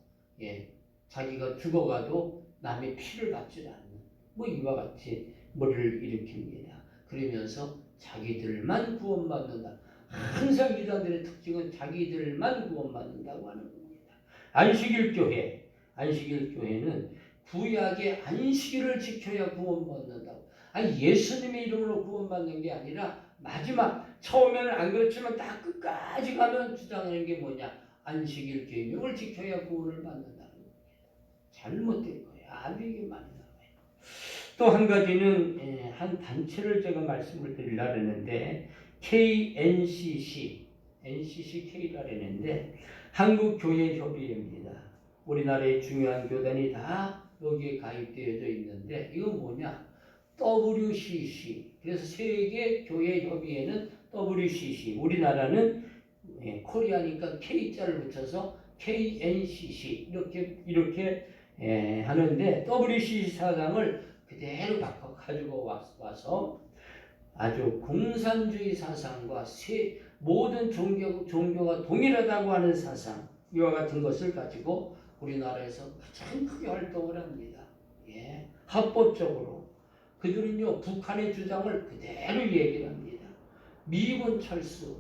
Speaker 1: 자기가 죽어가도 남의 피를 받지 않는 이와 같이 머리를 일으킵니다. 그러면서 자기들만 구원받는다. 항상 이단들의 특징은 자기들만 구원받는다고 하는 겁니다. 안식일 교회는 구약의 안식일을 지켜야 구원받는다고. 예수님의 이름으로 구원받는 게 아니라 마지막 처음에는 안 그렇지만 다 끝까지 가면 주장하는 게 뭐냐? 안식일 계명을 지켜야 구원을 받는다는 겁니다. 잘못된 거예요. 아주 이게 많이 나와요. 또 한 가지는 한 단체를 제가 말씀을 드리려고 했는데 NCCK라 했는데 한국교회협의회입니다. 우리나라의 중요한 교단이 다 여기에 가입되어져 있는데 이건 뭐냐? WCC. 그래서 세계교회협의회는 WCC. 우리나라는 코리아니까 K자를 붙여서 KNCC 이렇게 하는데 WCC 사상을 그대로 가지고 와서 아주 공산주의 사상과 모든 종교가 동일하다고 하는 사상 이와 같은 것을 가지고 우리나라에서 가장 크게 활동을 합니다. 합법적으로 그들은요 북한의 주장을 그대로 얘기를 합니다. 미군 철수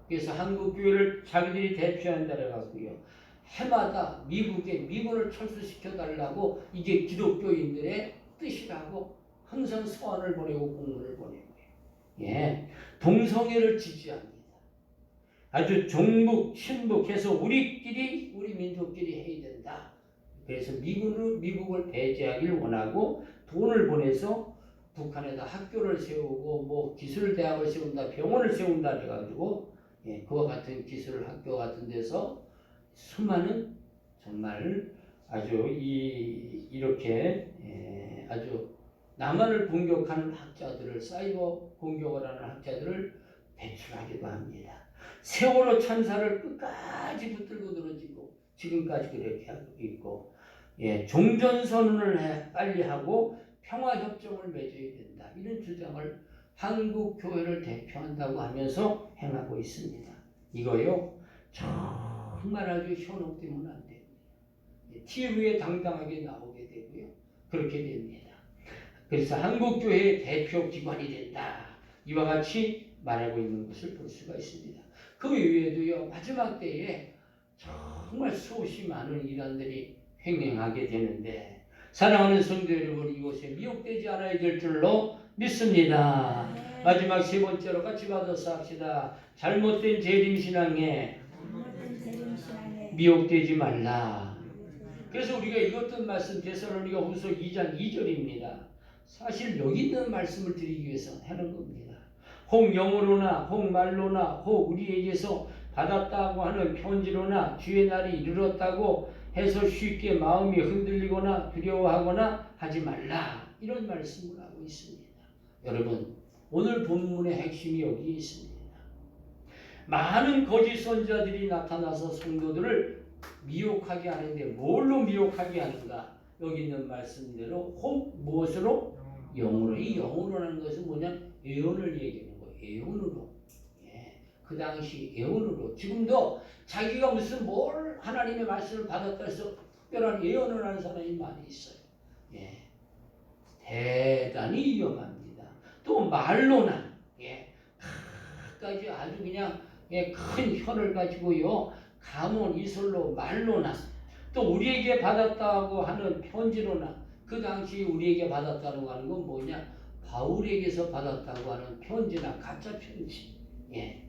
Speaker 1: 그래서 한국교회를 자기들이 대표한다 해갖고요 해마다 미군을 철수시켜달라고 이게 기독교인들의 뜻이라고 항상 서한을 보내고 공문을 보내고요. 동성애를 지지합니다. 아주 친북해서 우리 민족끼리 해야 된다. 그래서 미국을 배제하기를 원하고 돈을 보내서 북한에다 학교를 세우고 기술대학을 세운다, 병원을 세운다 해가지고 그와 같은 기술 학교 같은 데서 수많은 정말 아주 이렇게 아주 남한을 공격하는 학자들을 사이버 공격을 하는 학자들을 배출하기도 합니다. 세월호 참사를 끝까지 붙들고 늘어지고 지금까지 그렇게 하고 있고 종전선언을 빨리 하고 평화협정을 맺어야 된다. 이런 주장을 한국교회를 대표한다고 하면서 행하고 있습니다. 이거요 전혀 정말 아주 현혹되면 안 됩니다. TV에 당당하게 나오게 되고요. 그렇게 됩니다. 그래서 한국교회의 대표 기관이 된다. 이와 같이 말하고 있는 것을 볼 수가 있습니다. 그 이외에도요. 마지막 때에 정말 수없이 많은 이단들이 횡행하게 되는데 사랑하는 성도 여러분 이곳에 미혹되지 않아야 될 줄로 믿습니다. 마지막 세 번째로 같이 받아서 합시다. 잘못된 재림신앙에
Speaker 2: 잘못된 재림신앙에
Speaker 1: 미혹되지 말라. 그래서 우리가 읽었던 말씀 데살로니가 후서 2장 2절입니다. 사실 여기 있는 말씀을 드리기 위해서 하는 겁니다. 혹 영어로나 혹 말로나 혹 우리에게서 받았다고 하는 편지로나 주의 날이 이르렀다고 해서 쉽게 마음이 흔들리거나 두려워하거나 하지 말라. 이런 말씀을 하고 있습니다. 여러분 오늘 본문의 핵심이 여기 있습니다. 많은 거짓 선자들이 나타나서 성도들을 미혹하게 하는데 뭘로 미혹하게 하는가? 여기 있는 말씀대로 혹 무엇으로? 영으로. 이 영으로라는 것은 뭐냐? 예언을 얘기하는 거예요. 예언으로. 예. 그 당시 예언으로. 지금도 자기가 무슨 뭘 하나님의 말씀을 받았다 해서 특별한 예언을 하는 사람이 많이 있어요. 예. 대단히 위험합니다. 또 말로나 예. 까지 아주 그냥 예, 큰 혀를 가지고요. 감언 이설로 말로나 또 우리에게 받았다고 하는 편지로나 그 당시 우리에게 받았다고 하는 건 뭐냐? 바울에게서 받았다고 하는 편지나 가짜 편지. 예.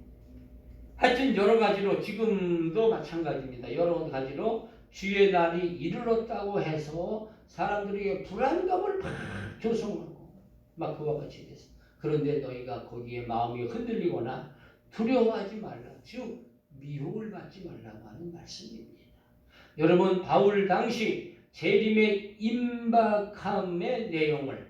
Speaker 1: 하여튼 여러 가지로 지금도 마찬가지입니다. 여러 가지로 주의 날이 이르렀다고 해서 사람들에게 불안감을 막 조성하고 막 그와 같이 됐어. 그런데 너희가 거기에 마음이 흔들리거나 두려워하지 말라. 즉 미혹을 받지 말라고 하는 말씀입니다. 여러분 바울 당시 재림의 임박함의 내용을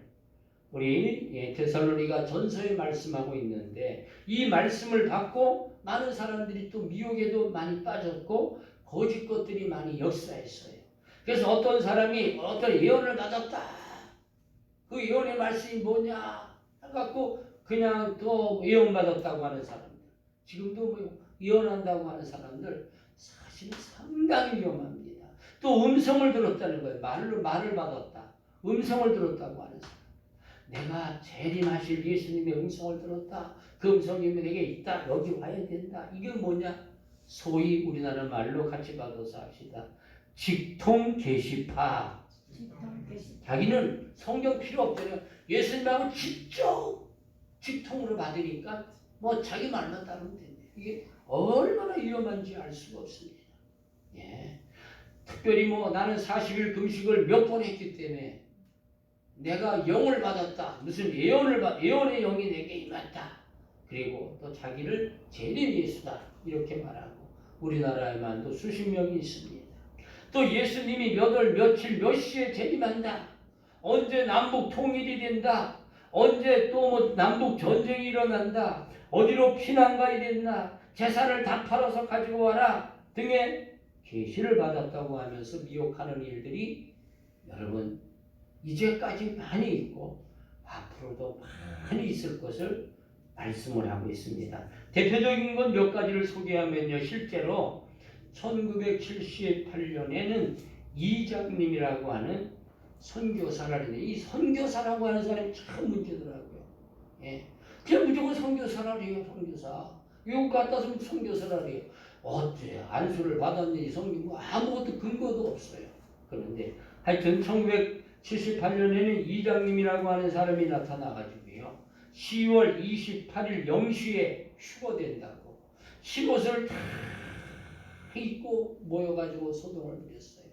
Speaker 1: 우리 데살로니가 전서에 말씀하고 있는데 이 말씀을 받고 많은 사람들이 또 미혹에도 많이 빠졌고 거짓 것들이 많이 역사했어요. 그래서 어떤 사람이 어떤 예언을 받았다. 그 예언의 말씀이 뭐냐 해갖고 그냥 또 예언 받았다고 하는 사람들 지금도 뭐 예언한다고 하는 사람들 사실은 상당히 위험합니다. 또 음성을 들었다는 거예요. 말을 받았다. 음성을 들었다고 하는 사람. 내가 재림하실 예수님의 음성을 들었다. 그 음성이 내게 있다. 여기 와야 된다. 이게 뭐냐? 소위 우리나라 말로 같이 받아서 합시다. 직통 계시파. 자기는 성경 필요 없잖아요. 예수님하고 직접 직통으로 받으니까 뭐 자기 말만 따르면 된대. 이게 얼마나 위험한지 알 수가 없습니다. 예. 특별히 뭐 나는 40일 금식을 몇 번 했기 때문에 내가 영을 받았다. 무슨 예언의 영이 내게 임했다. 그리고 또 자기를 재림 예수다. 이렇게 말하고 우리나라에만 또 수십 명이 있습니다. 또 예수님이 몇 월 며칠 몇 시에 재림한다. 언제 남북 통일이 된다. 언제 또 뭐 남북 전쟁이 일어난다. 어디로 피난 가야 된다. 재산을 다 팔아서 가지고 와라. 등의 계시를 받았다고 하면서 미혹하는 일들이 여러분 이제까지 많이 있고 앞으로도 많이 있을 것을 말씀을 하고 있습니다. 대표적인 건 몇 가지를 소개하면요. 실제로 1978년에는 이장님이라고 하는 선교사를 했는데 이 선교사라고 하는 사람이 참 문제더라고요. 예. 그냥 무조건 선교사라 해요. 선교사. 외국 갔다 오면 선교사라 해요. 어째 안수를 받았는지 성경 뭐 아무것도 근거도 없어요. 그런데 하여튼 1978년에는 이장님이라고 하는 사람이 나타나가지고요. 10월 28일 0시에 휴거된다고 시옷을 다 입고 모여가지고 소동을 부렸어요.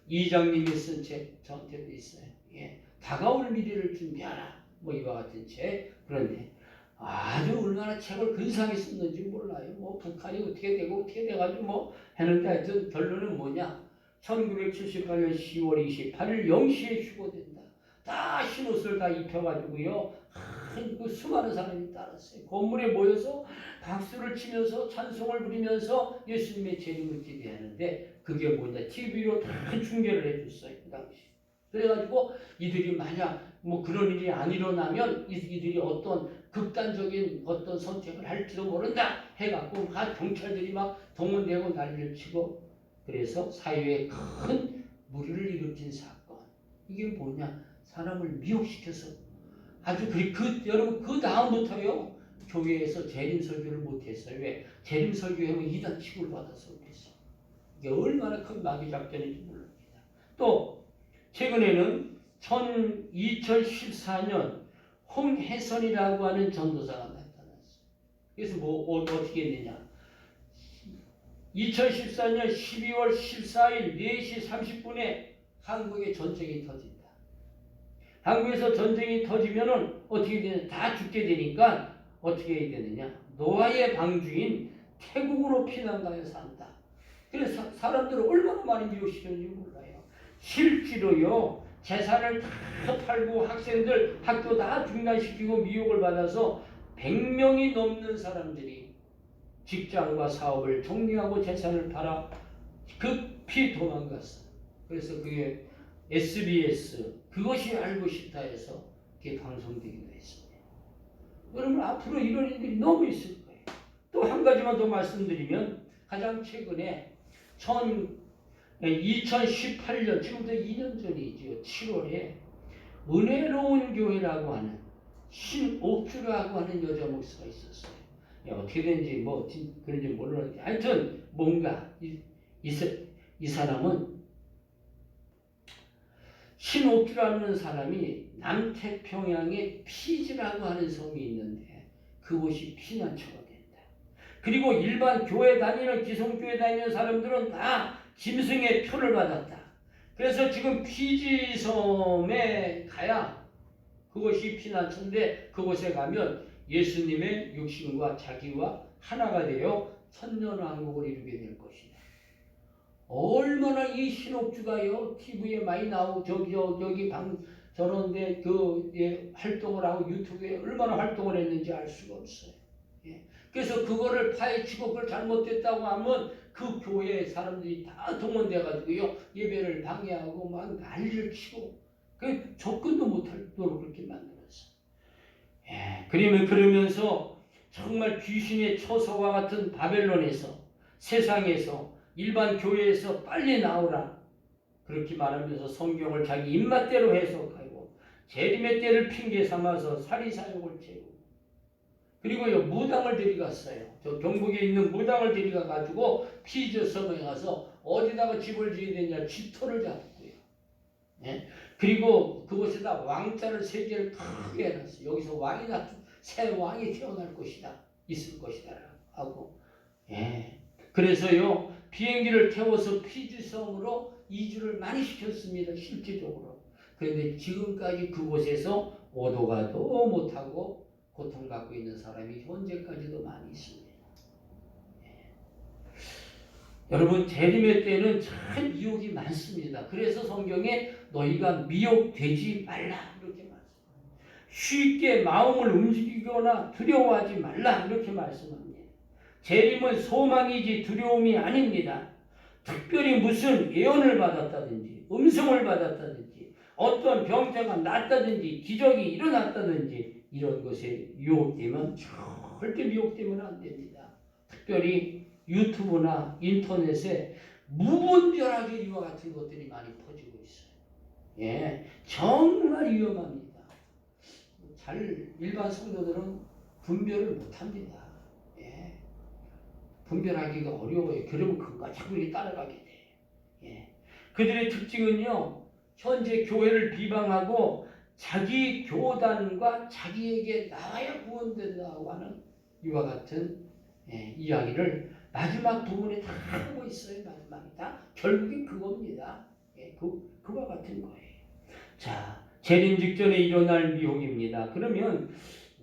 Speaker 1: 이장님이 쓴 책 저한테도 있어요. 예. 다가올 미래를 준비하라. 뭐 이와 같은 책. 그런데 아주 얼마나 책을 근사하게 썼는지 몰라요. 뭐 북한이 어떻게 되고 어떻게 돼가지고 뭐 했는데 하여튼 결론은 뭐냐. 1978년 10월 28일 0시에 휴거된다. 다 흰옷을 다 입혀가지고요. 그 수많은 사람이 따랐어요. 건물에 모여서 박수를 치면서 찬송을 부리면서 예수님의 재림을 기대하는데 그게 뭐냐. TV로 다 중계를 해줬어요. 그 당시. 그래가지고 이들이 만약 뭐 그런 일이 안 일어나면 이들이 어떤 극단적인 어떤 선택을 할지도 모른다 해갖고 막 경찰들이 막 동원되고 난리를 치고 그래서 사회에 큰 무리를 일으킨 사건. 이게 뭐냐? 사람을 미혹시켜서 아주 여러분 그 다음부터요 교회에서 재림 설교를 못했어요. 왜? 재림 설교하면 이단 취급을 받아서 그랬어요. 이게 얼마나 큰 마귀 작전인지 모릅니다. 또 최근에는 2014년 홍혜선이라고 하는 전도사가 나타났어요. 그래서 어떻게 했느냐? 2014년 12월 14일 4시 30분에 한국에 전쟁이 터진다. 한국에서 전쟁이 터지면은 어떻게 되냐? 다 죽게 되니까 어떻게 해야 되느냐? 노아의 방주인 태국으로 피난 가서 산다. 그래서 사람들을 얼마나 많이 미혹시켰는지 몰라요. 실제로요. 재산을 다 팔고 학생들 학교 다 중단시키고 미혹을 받아서 100명이 넘는 사람들이 직장과 사업을 정리하고 재산을 팔아 급히 도망갔어요. 그래서 그게 SBS 그것이 알고 싶다 해서 그게 방송되기도 했습니다. 여러분 앞으로 이런 일들이 너무 있을 거예요. 또 한 가지만 더 말씀드리면 가장 최근에 2018년 지금부터 2년 전이죠. 7월에 은혜로운 교회라고 하는 신옥주라고 하는 여자 목사가 있었어요. 어떻게 된지 뭐 그런지 모르는데 하여튼 뭔가 이 사람은 신옥주라는 사람이 남태평양에 피지라고 하는 섬이 있는데 그곳이 피난처가 된다. 그리고 일반 교회 다니는 기성교회 다니는 사람들은 다 짐승의 표를 받았다. 그래서 지금 피지 섬에 가야 그것이 피난처인데 그곳에 가면 예수님의 육신과 자기와 하나가 되어 천년왕국을 이루게 될 것이다. 얼마나 이 신옥주가요 TV에 많이 나오고 저기 저런데 활동을 하고 유튜브에 얼마나 활동을 했는지 알 수가 없어요. 예. 그래서 그거를 파헤치고 그걸 잘못됐다고 하면 그 교회 사람들이 다 동원돼가지고요 예배를 방해하고 막 난리를 치고 그 접근도 못하도록 그렇게 만들었어. 예. 그러면서 정말 귀신의 처소와 같은 바벨론에서 세상에서 일반 교회에서 빨리 나오라 그렇게 말하면서 성경을 자기 입맛대로 해석하고 재림의 때를 핑계 삼아서 사리사욕을 채우고 그리고요 무당을 데려갔어요. 저 경북에 있는 무당을 데려가 가지고 피지 섬에 가서 어디다가 집을 지어야 되냐 집터를 잡고요. 예? 그리고 그곳에다 왕자를 3개를 크게 해놨어요. 여기서 새 왕이 태어날 것이다. 있을 것이다. 하고. 예. 그래서요, 비행기를 태워서 피지섬으로 이주를 많이 시켰습니다. 실질적으로. 그런데 지금까지 그곳에서 오도가도 못하고 고통받고 있는 사람이 현재까지도 많이 있습니다. 예. 여러분, 재림의 때는 참 미혹이 많습니다. 그래서 성경에 너희가 미혹되지 말라 이렇게 말씀합니다. 쉽게 마음을 움직이거나 두려워하지 말라 이렇게 말씀합니다. 재림은 소망이지 두려움이 아닙니다. 특별히 무슨 예언을 받았다든지 음성을 받았다든지 어떤 병자가 낫다든지 기적이 일어났다든지 이런 것에 유혹되면 절대 미혹되면 안 됩니다. 특별히 유튜브나 인터넷에 무분별하게 이와 같은 것들이 많이 퍼지고 있어요. 예, 정말 위험합니다. 일반 성도들은 분별을 못합니다. 예, 분별하기가 어려워요. 그러면 그거 자꾸 따라가게 돼요. 예, 그들의 특징은요, 현재 교회를 비방하고 자기 교단과 자기에게 나와야 구원된다고 하는 이와 같은 이야기를 마지막 부분에 다 하고 있어요. 마지막에 다 결국엔 그겁니다. 예, 그와 같은 거예요. 자, 재림 직전에 일어날 미혹입니다. 그러면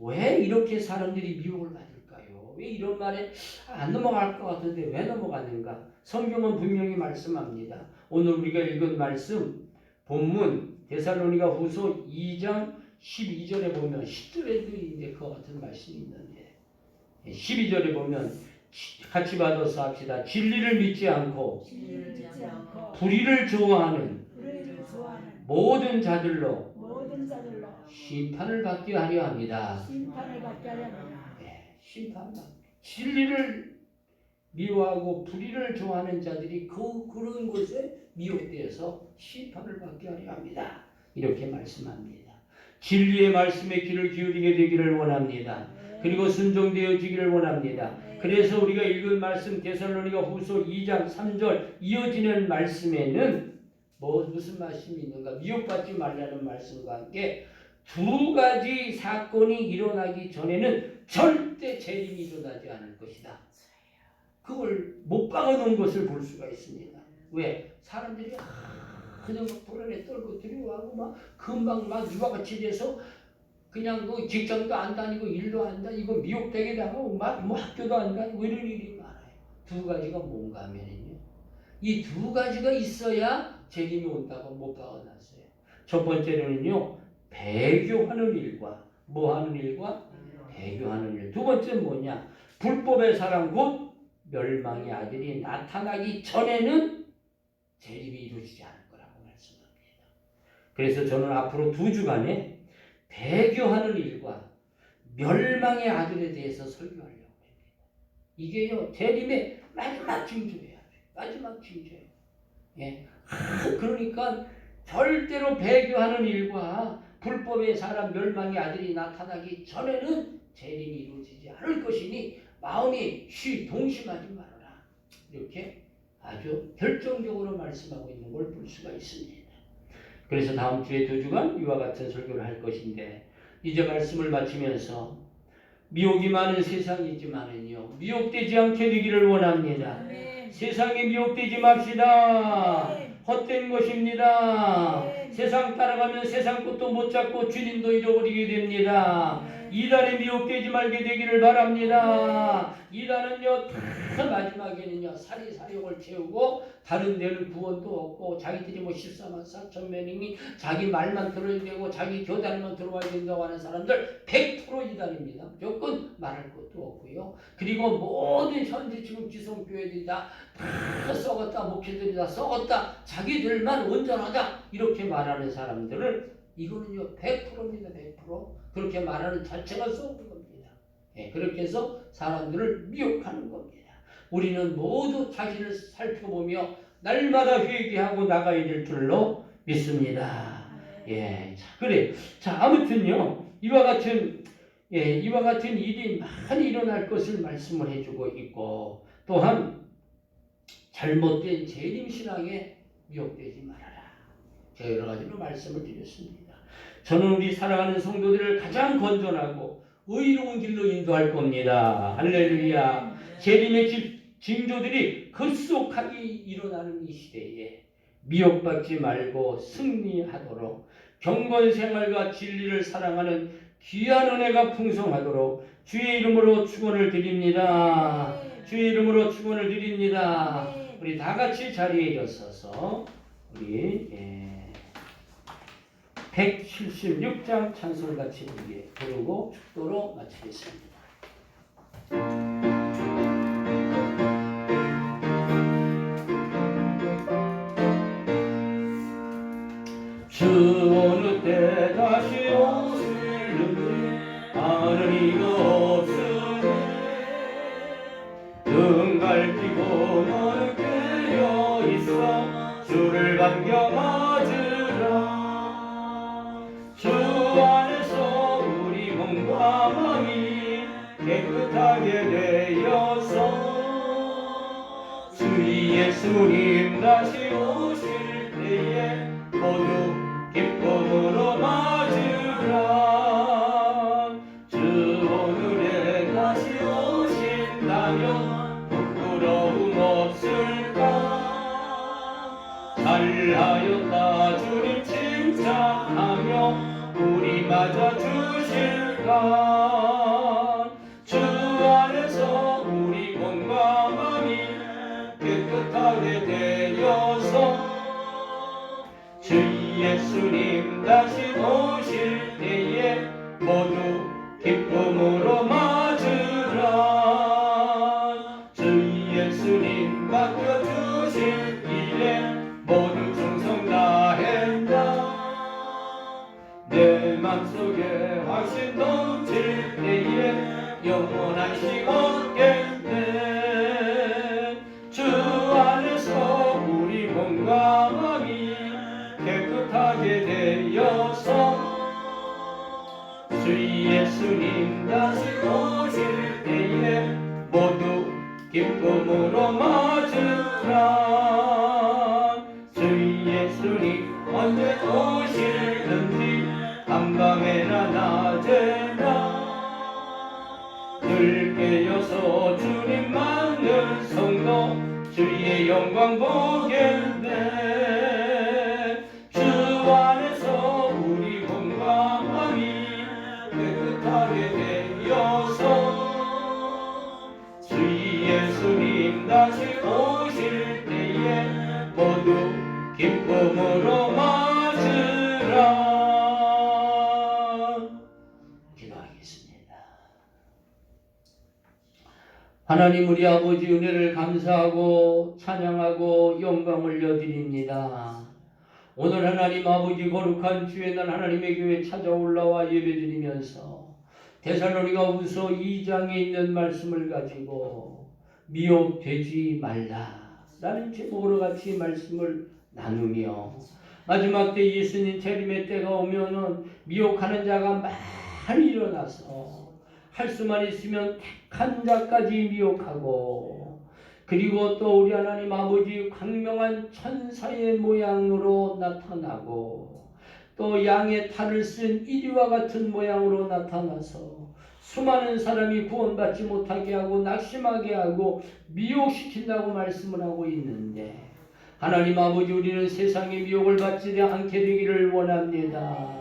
Speaker 1: 왜 이렇게 사람들이 미혹을 받을까요? 왜 이런 말에 안 넘어갈 것 같은데 왜 넘어가는가? 성경은 분명히 말씀합니다. 오늘 우리가 읽은 말씀 본문 데살로니가 후서 2장 12절에 보면 10절에도 이제 그와 같은 말씀이 있는데 12절에 보면 같이 받아서 합시다. 진리를 믿지 않고 불의를 좋아하는 모든 자들로
Speaker 2: 모든 자들로
Speaker 1: 심판을 받게 하려 합니다.
Speaker 2: 심판을 받게 하려 합니다.
Speaker 1: 네, 심판받. 진리를 미워하고 불의를 좋아하는 자들이 그런 곳에 미혹되어서 심판을 받게 하려 합니다. 이렇게 말씀합니다. 진리의 말씀에 귀를 기울이게 되기를 원합니다. 그리고 순종되어지기를 원합니다. 그래서 우리가 읽은 말씀 데살로니가 후서 2장 3절 이어지는 말씀에는 무슨 말씀이 있는가? 미혹받지 말라는 말씀과 함께 두 가지 사건이 일어나기 전에는 절대 재림이 일어나지 않을 것이다. 그걸 못 박아놓은 것을 볼 수가 있습니다. 왜? 사람들이 그냥 막 불안에 떨고 두려워하고 막 금방 막 유아가 같이 돼서 그냥 그 직장도 안 다니고 일도 안 다니고 미혹되게 당하고 막 뭐 학교도 안 다니고 이런 일이 많아요. 두 가지가 뭔가 하면요. 이 두 가지가 있어야 재림이 온다고 못 박아놨어요. 첫 번째로는요. 배교하는 일과 뭐 하는 일과? 배교하는 일. 두 번째는 뭐냐? 불법의 사랑 곧 멸망의 아들이 나타나기 전에는 재림이 이루어지지 않을 거라고 말씀합니다. 그래서 저는 앞으로 2주간에 배교하는 일과 멸망의 아들에 대해서 설교하려고 합니다. 이게요 재림의 마지막 징조예요. 마지막 징조예요. 예. 그러니까 절대로 배교하는 일과 불법의 사람 멸망의 아들이 나타나기 전에는 재림이 이루어지지 않을 것이니 마음이 동심하지 말아라. 이렇게 아주 결정적으로 말씀하고 있는 걸 볼 수가 있습니다. 그래서 다음 주에 2주간 이와 같은 설교를 할 것인데 이제 말씀을 마치면서 미혹이 많은 세상이지만은요 미혹되지 않게 되기를 원합니다. 세상에 미혹되지 맙시다. 헛된 것입니다. 세상 따라가면 세상 것도 못 잡고 주님도 잃어버리게 됩니다. 이단에 미혹되지 말게 되기를 바랍니다. 이단은요 다 마지막에는요 사리사욕을 채우고 다른 데는 구원도 없고 자기들이 뭐 14만 4천 명이 자기 말만 들어야 되고 자기 교단만 들어와야 된다고 하는 사람들 100% 이단입니다. 무조건 말할 것도 없고요. 그리고 모든 현재 지금 기성교회들이 다 썩었다, 목회들이 다 썩었다, 자기들만 온전하다 이렇게 말하는 사람들을 이거는요 100%입니다. 100% 그렇게 말하는 자체가 썩은 겁니다. 예, 그렇게 해서 사람들을 미혹하는 겁니다. 우리는 모두 자신을 살펴보며 날마다 회개하고 나가야 될 줄로 믿습니다. 예, 자, 그래. 자, 아무튼요 이와 같은 일이 많이 일어날 것을 말씀을 해주고 있고 또한 잘못된 재림신앙에 미혹되지 말아라. 제가 여러 가지로 말씀을 드렸습니다. 저는 우리 사랑하는 성도들을 가장 건전하고 의로운 길로 인도할 겁니다. 할렐루야. 재림의 징조들이 급속하게 일어나는 이 시대에 미혹받지 말고 승리하도록 경건생활과 진리를 사랑하는 귀한 은혜가 풍성하도록 주의 이름으로 축원을 드립니다. 주의 이름으로 축원을 드립니다. 우리 다 같이 자리에 일어서서 우리 176장 찬송을 같이 부르고 축도로 마치겠습니다. 주 어느 때 다시 오실는지 아는 이가 없으니 등 갈피고 너는 깨어 있어 주를 반겨 맞으라. 주 안에서 우리 몸과 마음이 깨끗하게 되어서 주 예수님 다시 오실 때에 모두 기쁨으로 맞으라. 주 오늘에 다시 오신다면 부끄러움 없을까. 잘하였다 주님 칭찬하며 우리 맞아 주실까. 주 안에서 우리 몸과 마음이 깨끗하게 되어서 주 예수님 다시 오실 때에 모두 기쁨으로 맞으라. 주 예수님 맡겨주실 일에 모두 충성 다했다. 말씀 넘칠 때에 영원한 시 얻겠네. 주 안에서 우리 몸과 마음이 깨끗하게 되어서 주 예수님 다시 오실 때에 모두 기쁨으로 맞으라. 주 예수님 언제 오실는지 한밤에나 낮에나 늘 깨어서 주님 만난 성도 주의 영광 보겠네. 주 안에서 우리 몸과 마음이 깨끗하게 되어서 주 예수님 다시 오실 때에 모두 기쁨으로 맞으라. 기도하겠습니다. 하나님 우리 아버지 은혜를 감사하고 찬양하고 영광 올려드립니다. 오늘 하나님 아버지 거룩한 주의 날 하나님의 교회 찾아 올라와 예배드리면서 데살로니가후서 2장에 있는 말씀을 가지고 미혹되지 말라라는 제목으로 같이 말씀을 나누며 마지막 때 예수님 재림의 때가 오면은 미혹하는 자가 많이 일어나서 할 수만 있으면 택한 자까지 미혹하고 그리고 또 우리 하나님 아버지 광명한 천사의 모양으로 나타나고 또 양의 탈을 쓴 이리와 같은 모양으로 나타나서 수많은 사람이 구원받지 못하게 하고 낙심하게 하고 미혹시킨다고 말씀을 하고 있는데 하나님 아버지 우리는 세상의 미혹을 받지 않게 되기를 원합니다.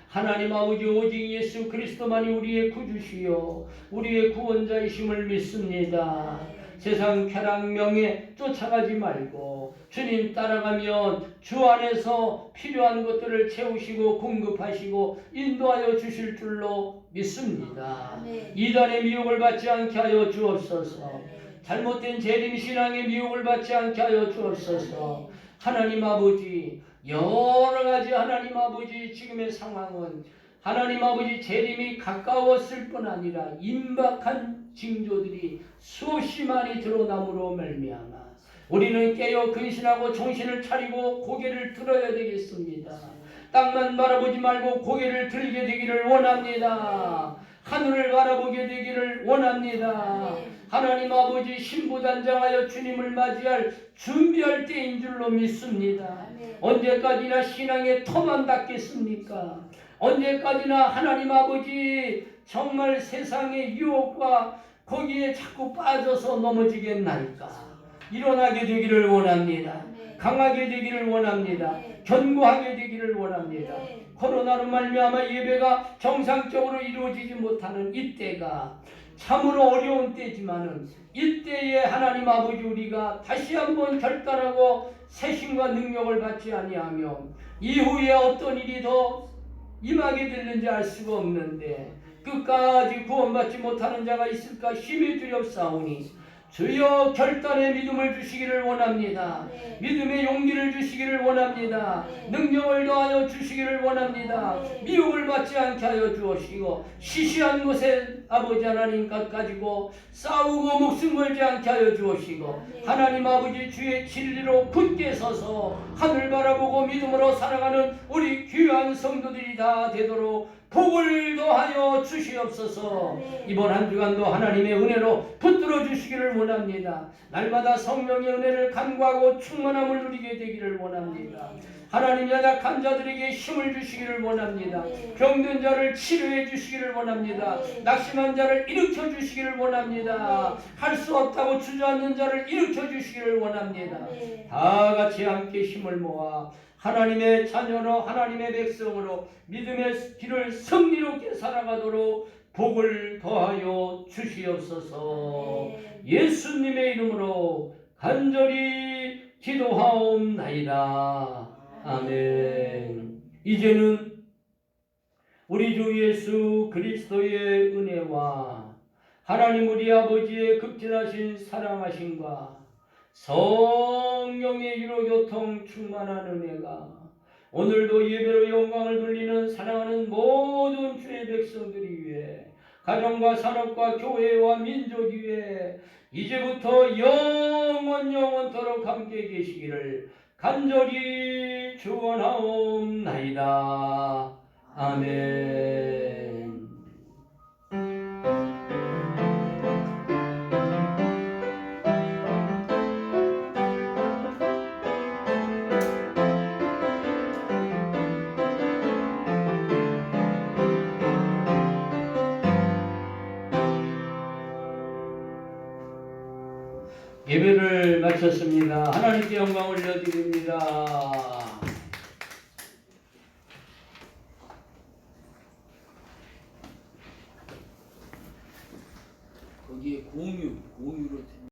Speaker 1: 하나님 아버지 오직 예수 그리스도만이 우리의 구주시요 우리의 구원자이심을 믿습니다. 세상 쾌락 명예 쫓아가지 말고 주님 따라가면 주 안에서 필요한 것들을 채우시고 공급하시고 인도하여 주실 줄로 믿습니다. 이단의 미혹을 받지 않게 하여 주옵소서. 잘못된 재림신앙의 미혹을 받지 않게 하여 주옵소서. 하나님 아버지 여러 가지 하나님 아버지 지금의 상황은 하나님 아버지 재림이 가까웠을 뿐 아니라 임박한 징조들이 수없이 많이 드러남으로 말미암아 우리는 깨어 근신하고 정신을 차리고 고개를 들어야 되겠습니다. 땅만 바라보지 말고 고개를 들게 되기를 원합니다. 하늘을 바라보게 되기를 원합니다. 하나님 아버지 신부단장하여 주님을 맞이할 준비할 때인 줄로 믿습니다. 언제까지나 신앙의 터만 닫겠습니까? 언제까지나 하나님 아버지 정말 세상의 유혹과 거기에 자꾸 빠져서 넘어지겠나이까? 일어나게 되기를 원합니다. 강하게 되기를 원합니다. 견고하게 되기를 원합니다. 코로나로 말미암아 예배가 정상적으로 이루어지지 못하는 이때가 참으로 어려운 때지만은 이때에 하나님 아버지 우리가 다시 한번 결단하고 새신과 능력을 받지 아니하면 이후에 어떤 일이 더 임하게 되는지 알 수가 없는데 끝까지 구원받지 못하는 자가 있을까 힘이 두렵사오니 주여 결단의 믿음을 주시기를 원합니다. 믿음의 용기를 주시기를 원합니다. 능력을 더하여 주시기를 원합니다. 미혹을 받지 않게 하여 주옵시고 시시한 것에 아버지 하나님 것 가지고 싸우고 목숨 걸지 않게 하여 주옵시고 하나님 아버지 주의 진리로 굳게 서서 하늘 바라보고 믿음으로 살아가는 우리 귀한 성도들이 다 되도록 복을 더하여 주시옵소서. 이번 한 주간도 하나님의 은혜로 붙들어 주시기를 원합니다. 날마다 성령의 은혜를 간구하고 충만함을 누리게 되기를 원합니다. 하나님 연약한 자들에게 힘을 주시기를 원합니다. 병든 자를 치료해 주시기를 원합니다. 낙심한 자를 일으켜 주시기를 원합니다. 할 수 없다고 주저앉는 자를 일으켜 주시기를 원합니다. 다 같이 함께 힘을 모아 하나님의 자녀로 하나님의 백성으로 믿음의 길을 승리롭게 살아가도록 복을 더하여 주시옵소서. 예수님의 이름으로 간절히 기도하옵나이다. 아멘. 이제는 우리 주 예수 그리스도의 은혜와 하나님 우리 아버지의 극진하신 사랑하심과 성령의 유로교통 충만한 은혜가 오늘도 예배로 영광을 돌리는 사랑하는 모든 주의 백성들이 위해 가정과 산업과 교회와 민족 위해 이제부터 영원토록 함께 계시기를 간절히 축원하옵나이다. 아멘. 예배를 마쳤습니다. 하나님께 영광 올려드립니다. 거기에 공유로